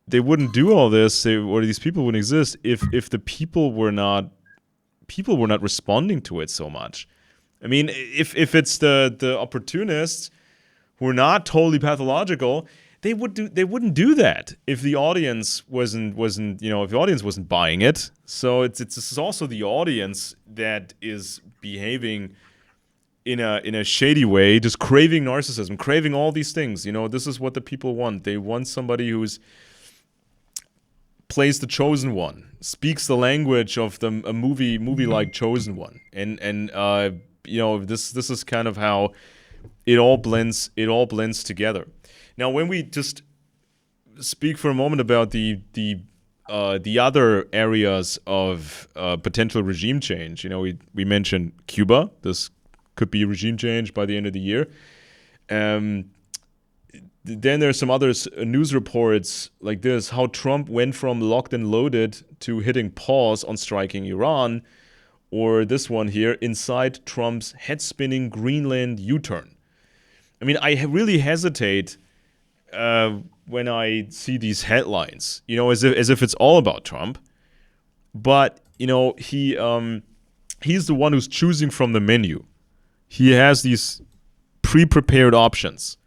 they wouldn't do all this, or these people wouldn't exist if the people were not responding to it so much. I mean, if it's the opportunists who are not totally pathological, they wouldn't do that if the audience wasn't if the audience wasn't buying it. So it's also the audience that is behaving in a shady way, just craving narcissism, craving all these things. This is what the people want. They want somebody who's plays the chosen one, speaks the language of a movie like Chosen One, and this is kind of how it all blends together. Now, when we just speak for a moment about the other areas of potential regime change, we mentioned Cuba. This could be regime change by the end of the year. Then there's some other news reports like this: how Trump went from locked and loaded to hitting pause on striking Iran, or this one here: inside Trump's head-spinning Greenland U-turn. I mean, I really hesitate when I see these headlines, as if it's all about Trump. But he's the one who's choosing from the menu. He has these pre-prepared options.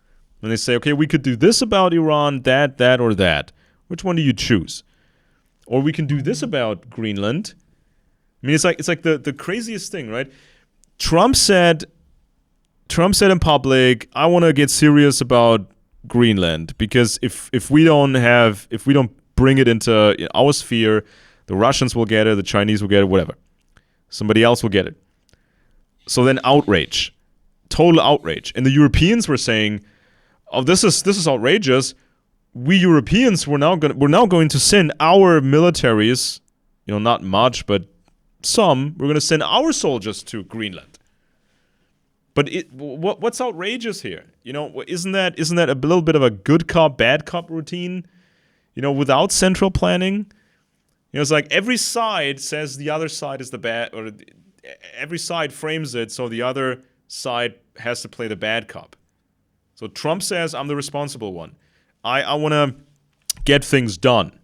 And they say, okay, we could do this about Iran, that, or that. Which one do you choose? Or we can do this about Greenland. I mean, it's like the craziest thing, right? Trump said in public, I want to get serious about Greenland, because if we don't bring it into our sphere, the Russians will get it, the Chinese will get it, whatever. Somebody else will get it. So then outrage, total outrage. And the Europeans were saying, oh, this is outrageous. We Europeans we're now going to send our militaries, not much, but some. We're going to send our soldiers to Greenland. But what's outrageous here? Isn't that a little bit of a good cop, bad cop routine? Without central planning? It's like every side says the other side is the bad, or every side frames it so the other side has to play the bad cop. So Trump says, I'm the responsible one. I want to get things done.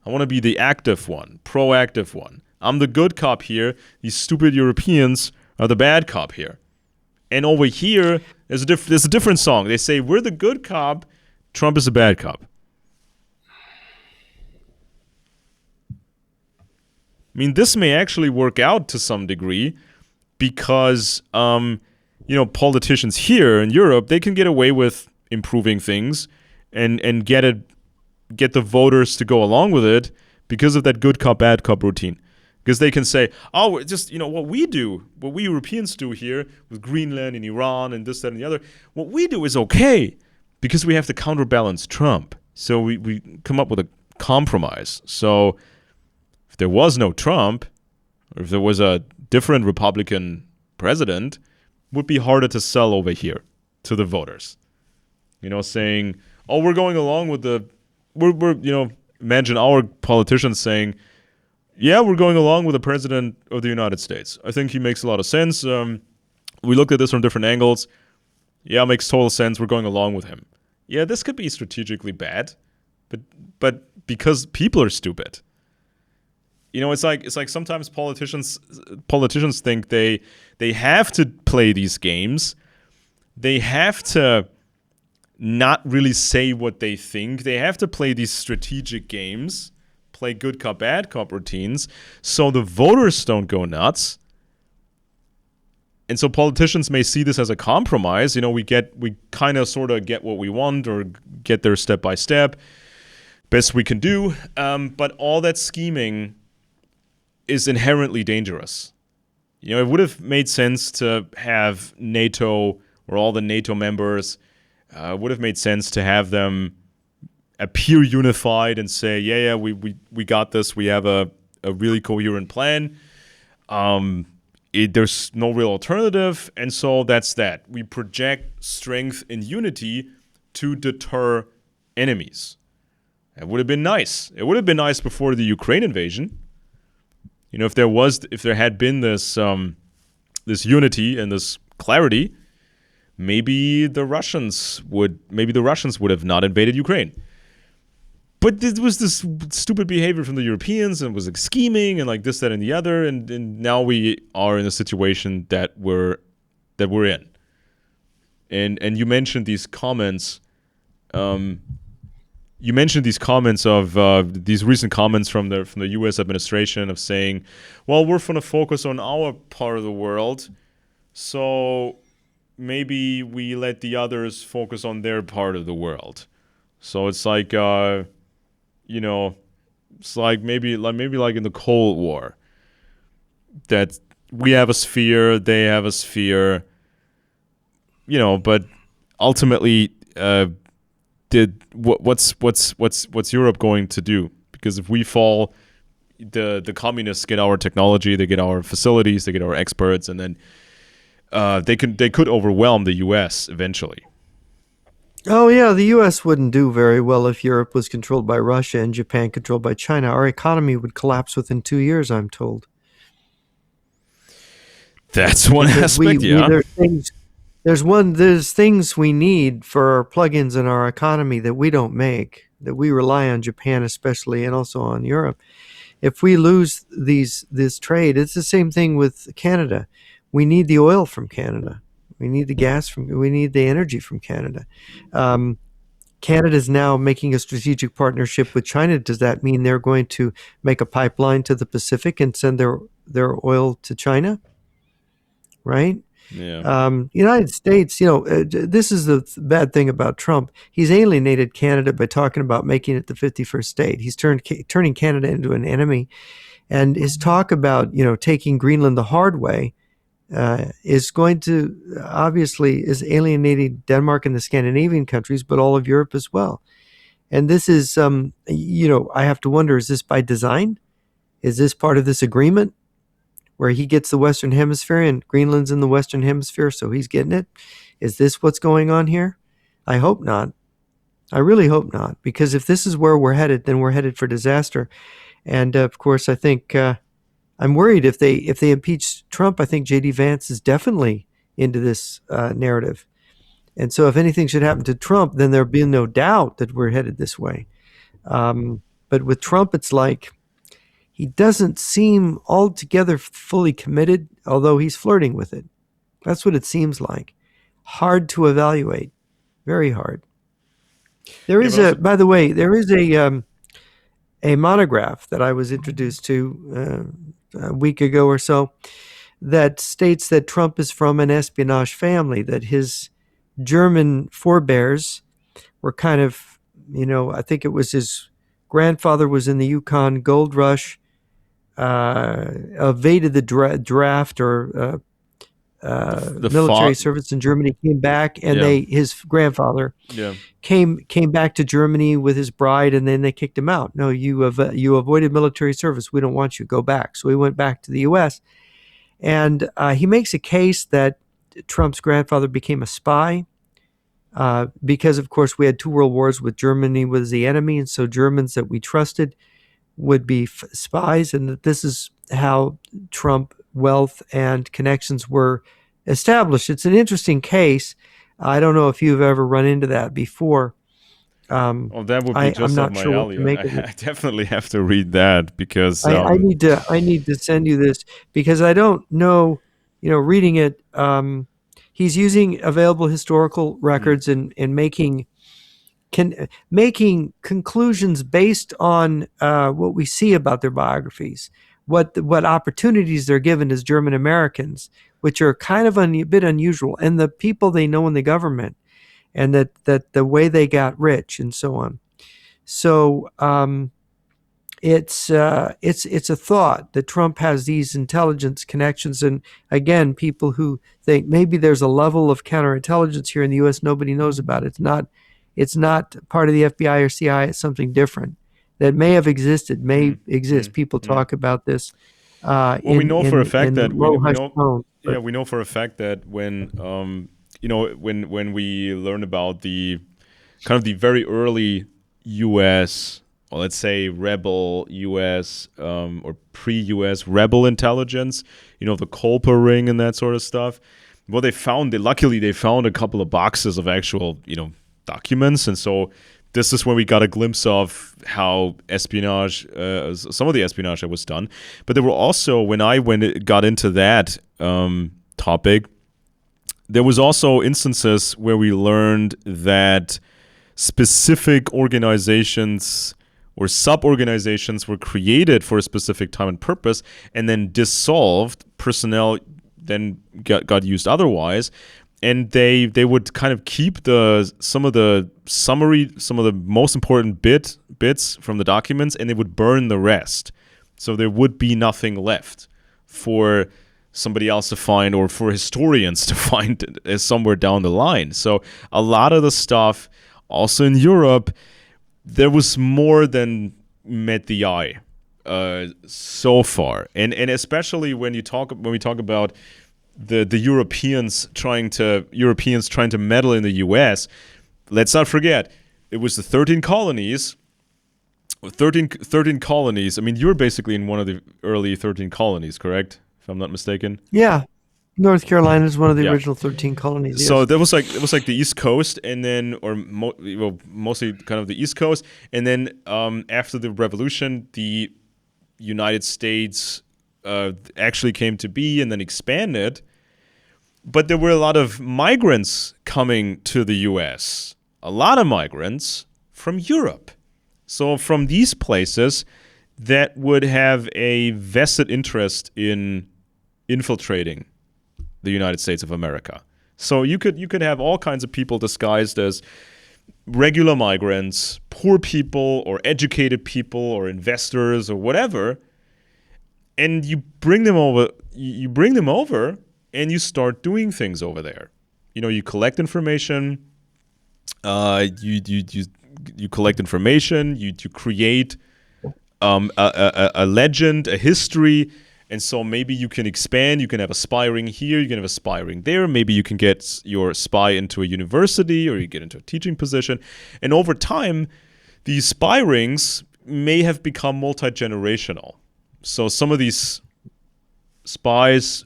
I want to be the active one, proactive one. I'm the good cop here. These stupid Europeans are the bad cop here. And over here, there's a different song. They say, we're the good cop, Trump is the bad cop. I mean, this may actually work out to some degree because, politicians here in Europe, they can get away with improving things and get the voters to go along with it because of that good cop, bad cop routine. Because they can say, oh, just, what we Europeans do here with Greenland and Iran and this, that, and the other, what we do is okay because we have to counterbalance Trump. So we come up with a compromise. So if there was no Trump, or if there was a different Republican president, it would be harder to sell over here to the voters. Saying, oh, we're going along with imagine our politicians saying, yeah, we're going along with the president of the United States. I think he makes a lot of sense. We looked at this from different angles. Yeah, it makes total sense. We're going along with him. Yeah, this could be strategically bad, but because people are stupid. It's like sometimes politicians think they have to play these games. They have to not really say what they think. They have to play these strategic games, play good cop, bad cop routines, so the voters don't go nuts. And so politicians may see this as a compromise. We kind of sort of get what we want or get there step by step, best we can do. But all that scheming is inherently dangerous. It would have made sense to have NATO or all the NATO members. Would have made sense to have them appear unified and say, yeah, we got this. We have a really coherent plan. There's no real alternative, and so that's that. We project strength and unity to deter enemies. It would have been nice. It would have been nice before the Ukraine invasion. If there had been this unity and this clarity, maybe the Russians would have not invaded Ukraine. But it was this stupid behavior from the Europeans, and it was like scheming and like this, that, and the other, and now we are in a situation that we're in. And you mentioned these comments. You mentioned these comments of these recent comments from the U.S. administration of saying, well, we're going to focus on our part of the world, so maybe we let the others focus on their part of the world. So it's like, it's like maybe like in the Cold War, that we have a sphere, they have a sphere, but ultimately, what's Europe going to do? Because if we fall, the communists get our technology, they get our facilities, they get our experts, and then they could overwhelm the U.S. eventually. Oh yeah, the U.S. wouldn't do very well if Europe was controlled by Russia and Japan controlled by China. Our economy would collapse within 2 years, I'm told. That's one aspect, yeah. There's things we need for our plugins in our economy that we don't make, that we rely on Japan especially, and also on Europe. If we lose this trade, it's the same thing with Canada. We need the oil from Canada. We need the gas we need the energy from Canada. Canada is now making a strategic partnership with China. Does that mean they're going to make a pipeline to the Pacific and send their oil to China? Right? Yeah. United States, this is the bad thing about Trump. He's alienated Canada by talking about making it the 51st state. He's turning Canada into an enemy. And his talk about, taking Greenland the hard way is going to, obviously, is alienating Denmark and the Scandinavian countries, but all of Europe as well. And this is, I have to wonder, is this by design? Is this part of this agreement? where he gets the Western Hemisphere and Greenland's in the Western Hemisphere, so he's getting it? Is this what's going on here? I hope not. I really hope not, because if this is where we're headed, then we're headed for disaster. And of course, I think I'm worried if they impeach Trump. I think J.D. Vance is definitely into this narrative. And so, if anything should happen to Trump, then there'll be no doubt that we're headed this way. But with Trump, it's like he doesn't seem altogether fully committed, although he's flirting with it. That's what it seems like. Hard to evaluate. Very hard. There Yeah, is but also, by the way, there is a monograph that I was introduced to a week ago or so that states that Trump is from an espionage family, that his German forebears were kind of, I think it was his grandfather was in the Yukon Gold Rush, evaded the draft or the military fought. service in Germany, came back, and Yeah, his grandfather yeah. came back to Germany with his bride, and then they kicked him out. No, you avoided military service. We don't want you. Go back. So he went back to the U.S. And he makes a case that Trump's grandfather became a spy because, of course, we had two world wars with Germany was the enemy, and so Germans that we trusted would be spies, and that this is how Trump wealth and connections were established. It's an interesting case. I don't know if you've ever run into that before. Oh, that would be I'm just up not my sure what alley. to I, make of it. I definitely have to read that because I need to send you this because I don't know. Reading it, he's using available historical mm, records and making conclusions based on what we see about their biographies, what opportunities they're given as German Americans, which are kind of a bit unusual, and the people they know in the government, and that the way they got rich and so on. So it's a thought that Trump has these intelligence connections, and again, people who think maybe there's a level of counterintelligence here in the U.S. nobody knows about. It's not part of the FBI or CIA. It's something different that may have existed, may mm, exist. mm, People mm. talk about this Well, we know for a fact in that low we hushed know, tones, yeah, but we know for a fact that when when we learn about the kind of the very early U.S. or let's say rebel U.S. Or pre-U.S. rebel intelligence, the Culper ring and that sort of stuff. Well, luckily they found a couple of boxes of actual documents, and so this is when we got a glimpse of how espionage, some of the espionage that was done. But there were also, when I got into that topic, there was also instances where we learned that specific organizations or sub-organizations were created for a specific time and purpose and then dissolved. Personnel then got used otherwise, and they would kind of keep some of the summary, some of the most important bits from the documents, and they would burn the rest. So there would be nothing left for somebody else to find or for historians to find somewhere down the line. So a lot of the stuff, also in Europe, there was more than met the eye so far, and especially when we talk about the Europeans trying to meddle in the U.S. Let's not forget it was the 13 colonies. 13 colonies. I mean, you were basically in one of the early 13 colonies, correct? If I'm not mistaken. yeah, North Carolina is one of the Yeah. original 13 colonies. So Yes. that was like the East Coast, and then mostly kind of the East Coast, and then after the Revolution, the United States actually came to be and then expanded. But there were a lot of migrants coming to the U.S. A lot of migrants from Europe. So from these places that would have a vested interest in infiltrating the United States of America. So you could have all kinds of people disguised as regular migrants, poor people, or educated people, or investors, or whatever, and you bring them over. And you start doing things over there. You collect information. You collect information. You create a legend, a history, And so maybe you can expand, you can have a spy ring here, you can have a spy ring there. Maybe you can get your spy into a university or you get into a teaching position. And over time, these spy rings may have become multi-generational. So some of these spies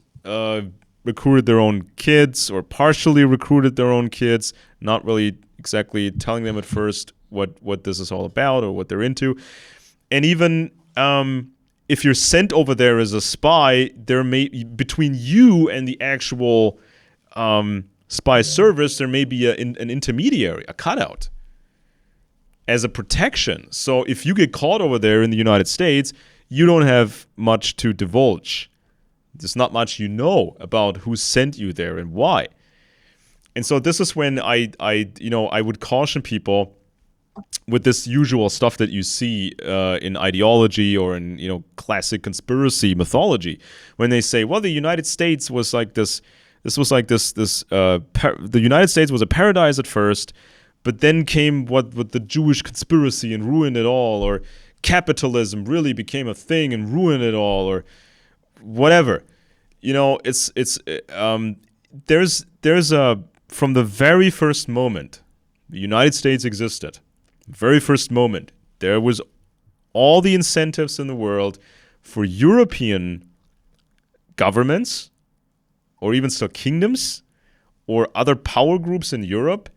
recruited their own kids or partially recruited their own kids, not really exactly telling them at first what this is all about or what they're into. And even if you're sent over there as a spy, there may between you and the actual spy service, there may be an intermediary, a cutout, as a protection. So if you get caught over there in the United States, you don't have much to divulge. There's not much you know about who sent you there and why. And so this is when I would caution people with this usual stuff that you see in ideology or in classic conspiracy mythology, when they say, well, the United States was like this. This was like this. The United States was a paradise at first, but then came what with the Jewish conspiracy and ruined it all, or capitalism really became a thing and ruined it all, or whatever. There's a from the very first moment the United States existed. Very first moment, there was all the incentives in the world for European governments, or even still kingdoms, or other power groups in Europe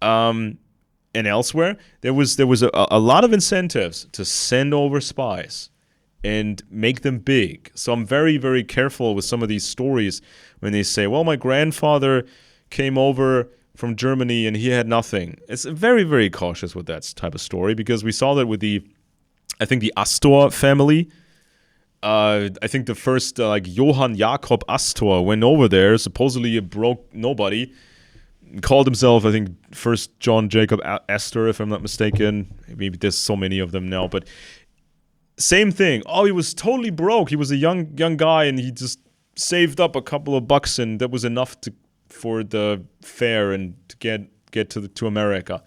and elsewhere. There was a lot of incentives to send over spies and make them big. So I'm very, very careful with some of these stories when they say, well, my grandfather came over from Germany and he had nothing. It's very, very cautious with that type of story, because we saw that with the Astor family. I think the first, Johann Jakob Astor went over there, supposedly a broke nobody, called himself, I think, first John Jacob Astor, if I'm not mistaken. Maybe there's so many of them now, but same thing. Oh, he was totally broke. He was a young guy, and he just saved up a couple of bucks, and that was enough for the fare and to get to America.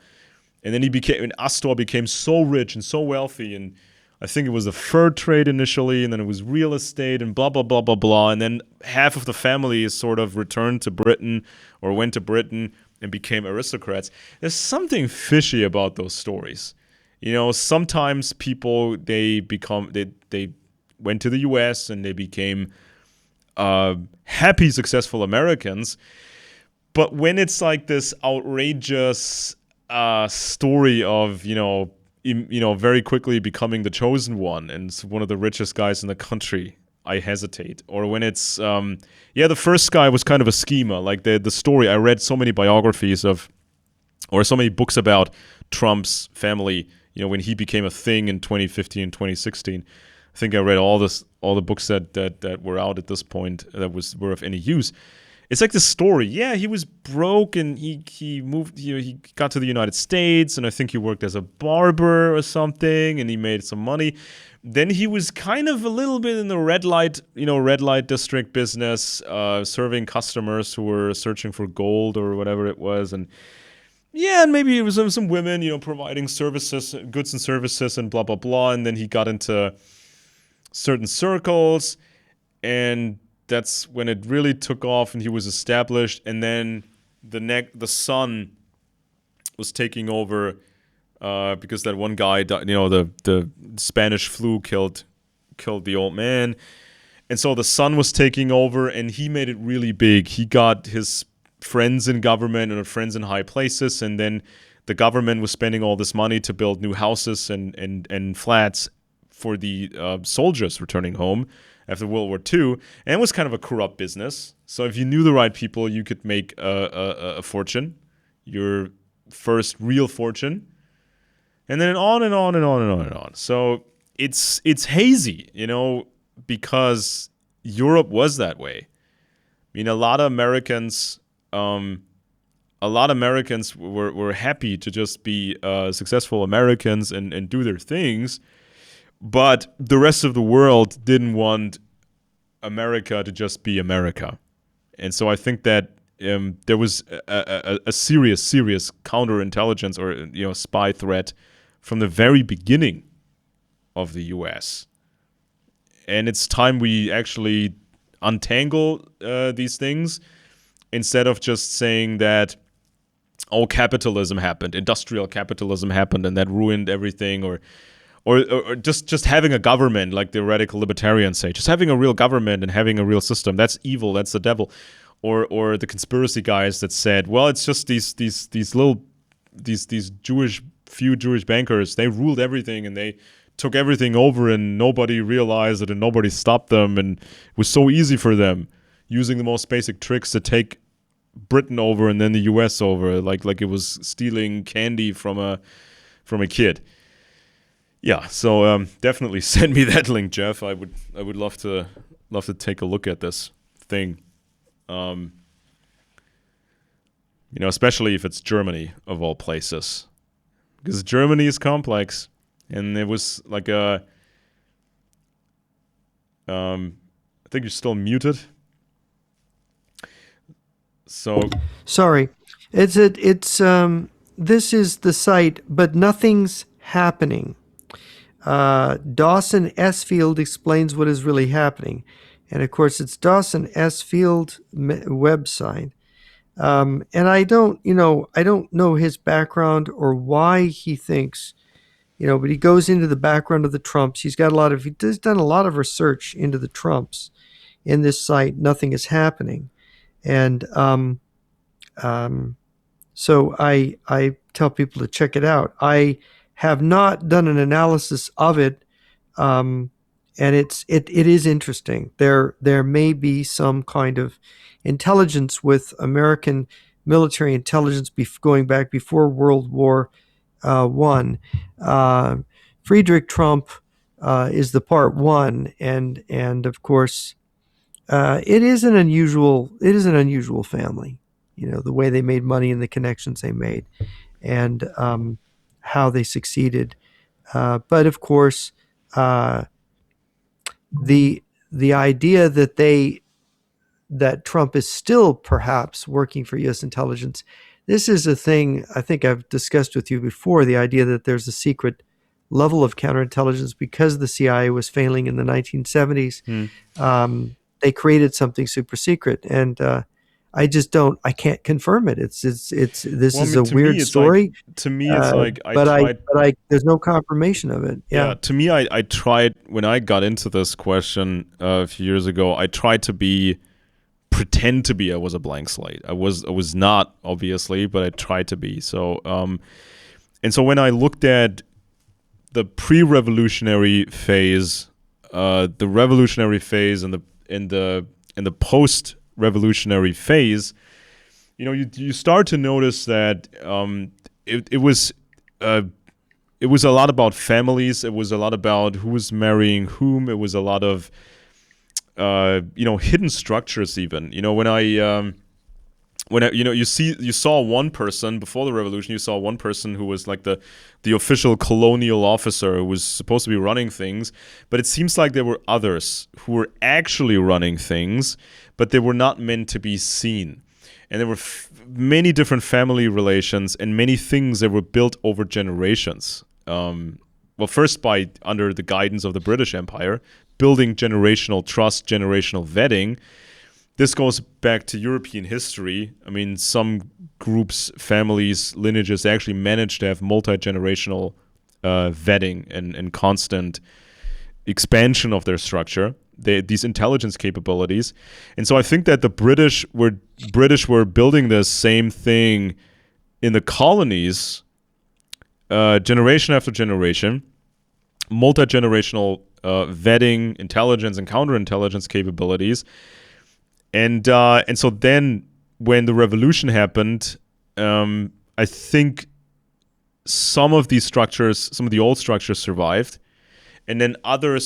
And then Astor became so rich and so wealthy, and I think it was the fur trade initially, and then it was real estate and blah, blah, blah, blah, blah. And then half of the family is sort of returned to Britain or went to Britain and became aristocrats. There's something fishy about those stories. Sometimes people, they went to the US and they became happy, successful Americans. But when it's like this outrageous story of, very quickly becoming the chosen one and one of the richest guys in the country, I hesitate. Or when it's, the first guy was kind of a schemer. Like the story, I read so many biographies or so many books about Trump's family, when he became a thing in 2015 and 2016. I think I read all the books that were out at this point that were of any use. It's like this story. Yeah, he was broke and he moved. He got to the United States, and I think he worked as a barber or something, and he made some money. Then he was kind of a little bit in the red light district business, serving customers who were searching for gold or whatever it was, and maybe it was some women, providing services, goods and services, and blah blah blah. And then he got into certain circles, and that's when it really took off and he was established. And then the son was taking over because that one guy died, the Spanish flu killed the old man. And so the son was taking over, and he made it really big. He got his friends in government and friends in high places, and then the government was spending all this money to build new houses and flats for the soldiers returning home after World War II, and it was kind of a corrupt business. So if you knew the right people, you could make a fortune, your first real fortune, and then on and on and on and on and on. So it's hazy, because Europe was that way. I mean, a lot of Americans were happy to just be successful Americans and do their things. But the rest of the world didn't want America to just be America. And so I think that there was a serious counterintelligence or spy threat from the very beginning of the U.S. and it's time we actually untangle these things instead of just saying that, oh, capitalism happened, industrial capitalism happened, and that ruined everything, or just having a government, like the radical libertarians say, just having a real government and having a real system, that's evil, that's the devil, or the conspiracy guys that said, well, it's just these few Jewish bankers, they ruled everything and they took everything over and nobody realized it and nobody stopped them, and it was so easy for them using the most basic tricks to take Britain over and then the US over, like it was stealing candy from a kid. Yeah, so definitely send me that link, Jeff. I would love to take a look at this thing. Especially if it's Germany of all places, because Germany is complex, and it was like I think you're still muted. So Sorry, this is the site, but nothing's happening. Dawson Esfield explains what is really happening, and of course it's Dawson Esfield website. And I don't know his background or why he thinks, but he goes into the background of the Trumps. He's done a lot of research into the Trumps in this site. Nothing is happening. And so I tell people to check it out. I have not done an analysis of it, and it is interesting. There may be some kind of intelligence with American military intelligence going back before World War One. Friedrich Trump is the part one, and of course. It is an unusual family, the way they made money and the connections they made, and how they succeeded. But of course, the idea that Trump is still perhaps working for U.S. intelligence. This is a thing I think I've discussed with you before. The idea that there's a secret level of counterintelligence because the CIA was failing in the 1970s. They created something super secret, and I can't confirm it. This is a weird story. To me, it's like there's no confirmation of it. Yeah. To me, I tried, when I got into this question a few years ago, I tried to pretend to be I was a blank slate. I was not, obviously, but I tried to be. So, and so when I looked at the pre-revolutionary phase, the revolutionary phase, and the post-revolutionary phase, you start to notice that it was a lot about families. It was a lot about who was marrying whom. It was a lot of hidden structures. Even you saw one person before the revolution. You saw one person who was like the official colonial officer who was supposed to be running things, but it seems like there were others who were actually running things, but they were not meant to be seen. And there were many different family relations and many things that were built over generations. First under the guidance of the British Empire, building generational trust, generational vetting. This goes back to European history. I mean, some groups, families, lineages actually managed to have multi-generational vetting and constant expansion of their structure, these intelligence capabilities. And so I think that the British were building this same thing in the colonies, generation after generation, multi-generational vetting, intelligence, and counterintelligence capabilities. And so then when the revolution happened, I think some of these structures, some of the old structures survived, and then other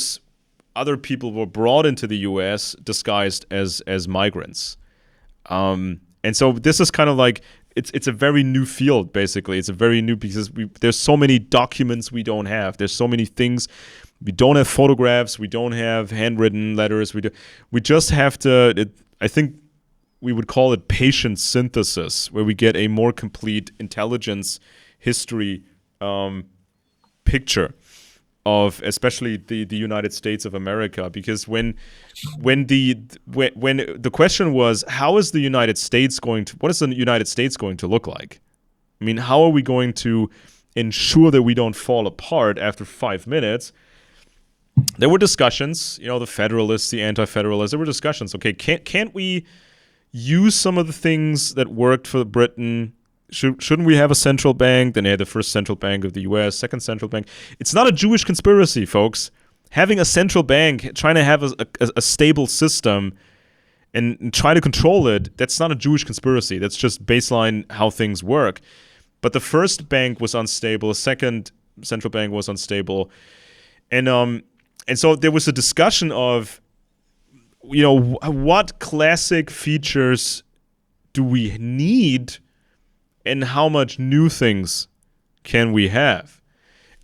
people were brought into the U.S. disguised as migrants. And so this is kind of like, it's a very new field, basically. It's a very new, because there's so many documents we don't have. There's so many things. We don't have photographs. We don't have handwritten letters. We just have to, I think we would call it patient synthesis, where we get a more complete intelligence history picture. of especially the United States of America, because when the question was, how is the United States going to, what is the United States going to look like? I mean, how are we going to ensure that we don't fall apart after 5 minutes? There were discussions, the Federalists, the Anti-Federalists. There were discussions. Okay, can't we use some of the things that worked for Britain? Shouldn't we have a central bank? Then they had the first central bank of the U.S., second central bank. It's not a Jewish conspiracy, folks. Having a central bank, trying to have a stable system and try to control it, that's not a Jewish conspiracy. That's just baseline how things work. But the first bank was unstable. The second central bank was unstable. And so there was a discussion of, what classic features do we need and how much new things can we have?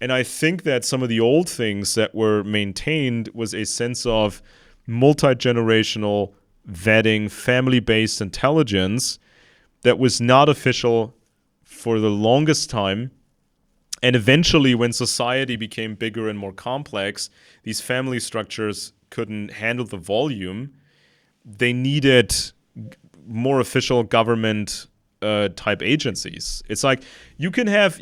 And I think that some of the old things that were maintained was a sense of multi-generational vetting, family-based intelligence that was not official for the longest time. And eventually, when society became bigger and more complex, these family structures couldn't handle the volume. They needed more official government type agencies. It's like you can have,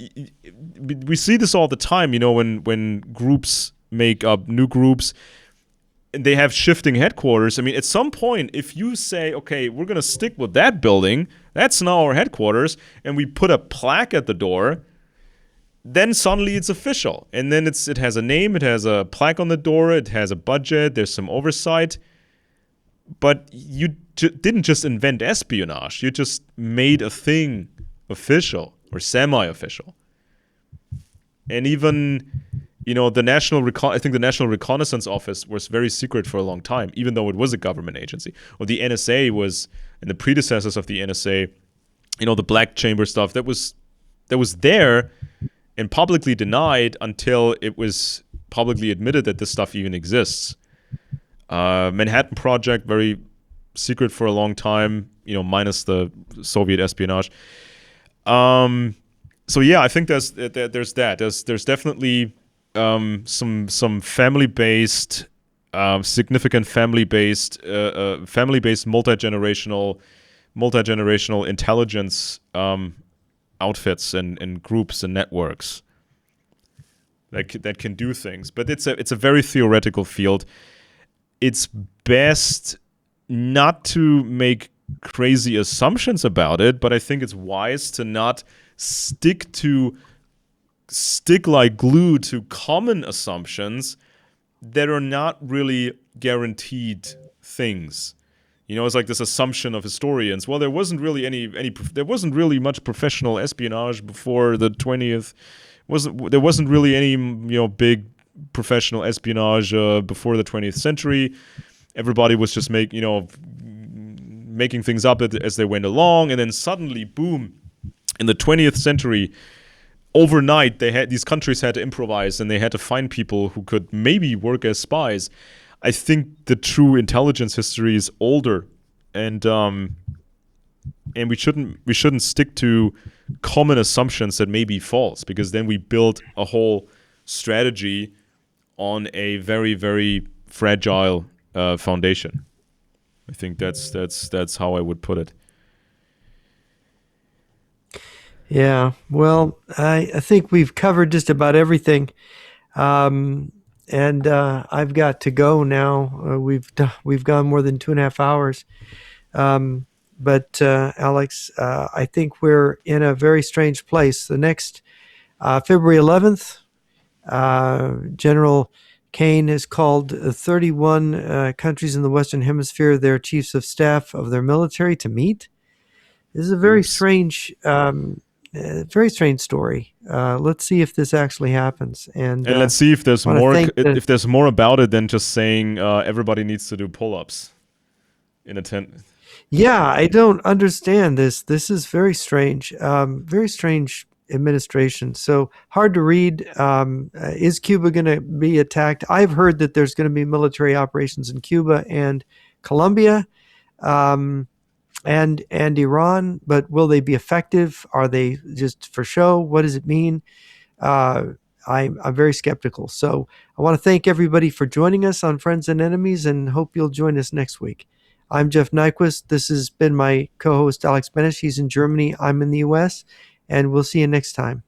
we see this all the time, when groups make up new groups and they have shifting headquarters. I mean, at some point, if you say, okay, we're going to stick with that building, that's now our headquarters, and we put a plaque at the door, then suddenly it's official. And then it has a name, it has a plaque on the door, it has a budget, there's some oversight. But you didn't just invent espionage. You just made a thing official or semi-official. And even, the I think the National Reconnaissance Office was very secret for a long time, even though it was a government agency. Or the NSA was, and the predecessors of the NSA, the black chamber stuff, that was there and publicly denied until it was publicly admitted that this stuff even exists. Manhattan Project, very secret for a long time, minus the Soviet espionage. So yeah, I think there's that. There's definitely some family-based, significant family-based multi-generational intelligence outfits and groups and networks that can do things. But it's a very theoretical field. It's best not to make crazy assumptions about it, but I think it's wise to not stick like glue to common assumptions that are not really guaranteed things. It's like this assumption of historians. Well, there wasn't really there wasn't really much professional espionage before the 20th. There wasn't really any big professional espionage before the 20th century. Everybody was just making things up as they went along, and then suddenly, boom, in the 20th century, overnight, these countries had to improvise, and they had to find people who could maybe work as spies. I think the true intelligence history is older, and we shouldn't stick to common assumptions that may be false, because then we build a whole strategy on a very, very fragile foundation. I think that's how I would put it. Yeah, well, I think we've covered just about everything, and I've got to go now. We've gone more than 2.5 hours, but Alex, I think we're in a very strange place. The next February 11th, General Kane has called 31 countries in the Western Hemisphere, their chiefs of staff of their military, to meet. This is a very strange story. Let's see if this actually happens, and let's see if there's more. If there's more about it than just saying everybody needs to do pull-ups in a tent. Yeah, I don't understand this. This is very strange. Very strange administration. So hard to read. Is Cuba going to be attacked? I've heard that there's going to be military operations in Cuba and Colombia. And Iran, but will they be effective? Are they just for show? What does it mean? I'm very skeptical. So I want to thank everybody for joining us on Friends and Enemies, and hope you'll join us next week. I'm Jeff Nyquist. This has been my co-host Alex Benesch. He's in Germany. I'm in the U.S., and we'll see you next time.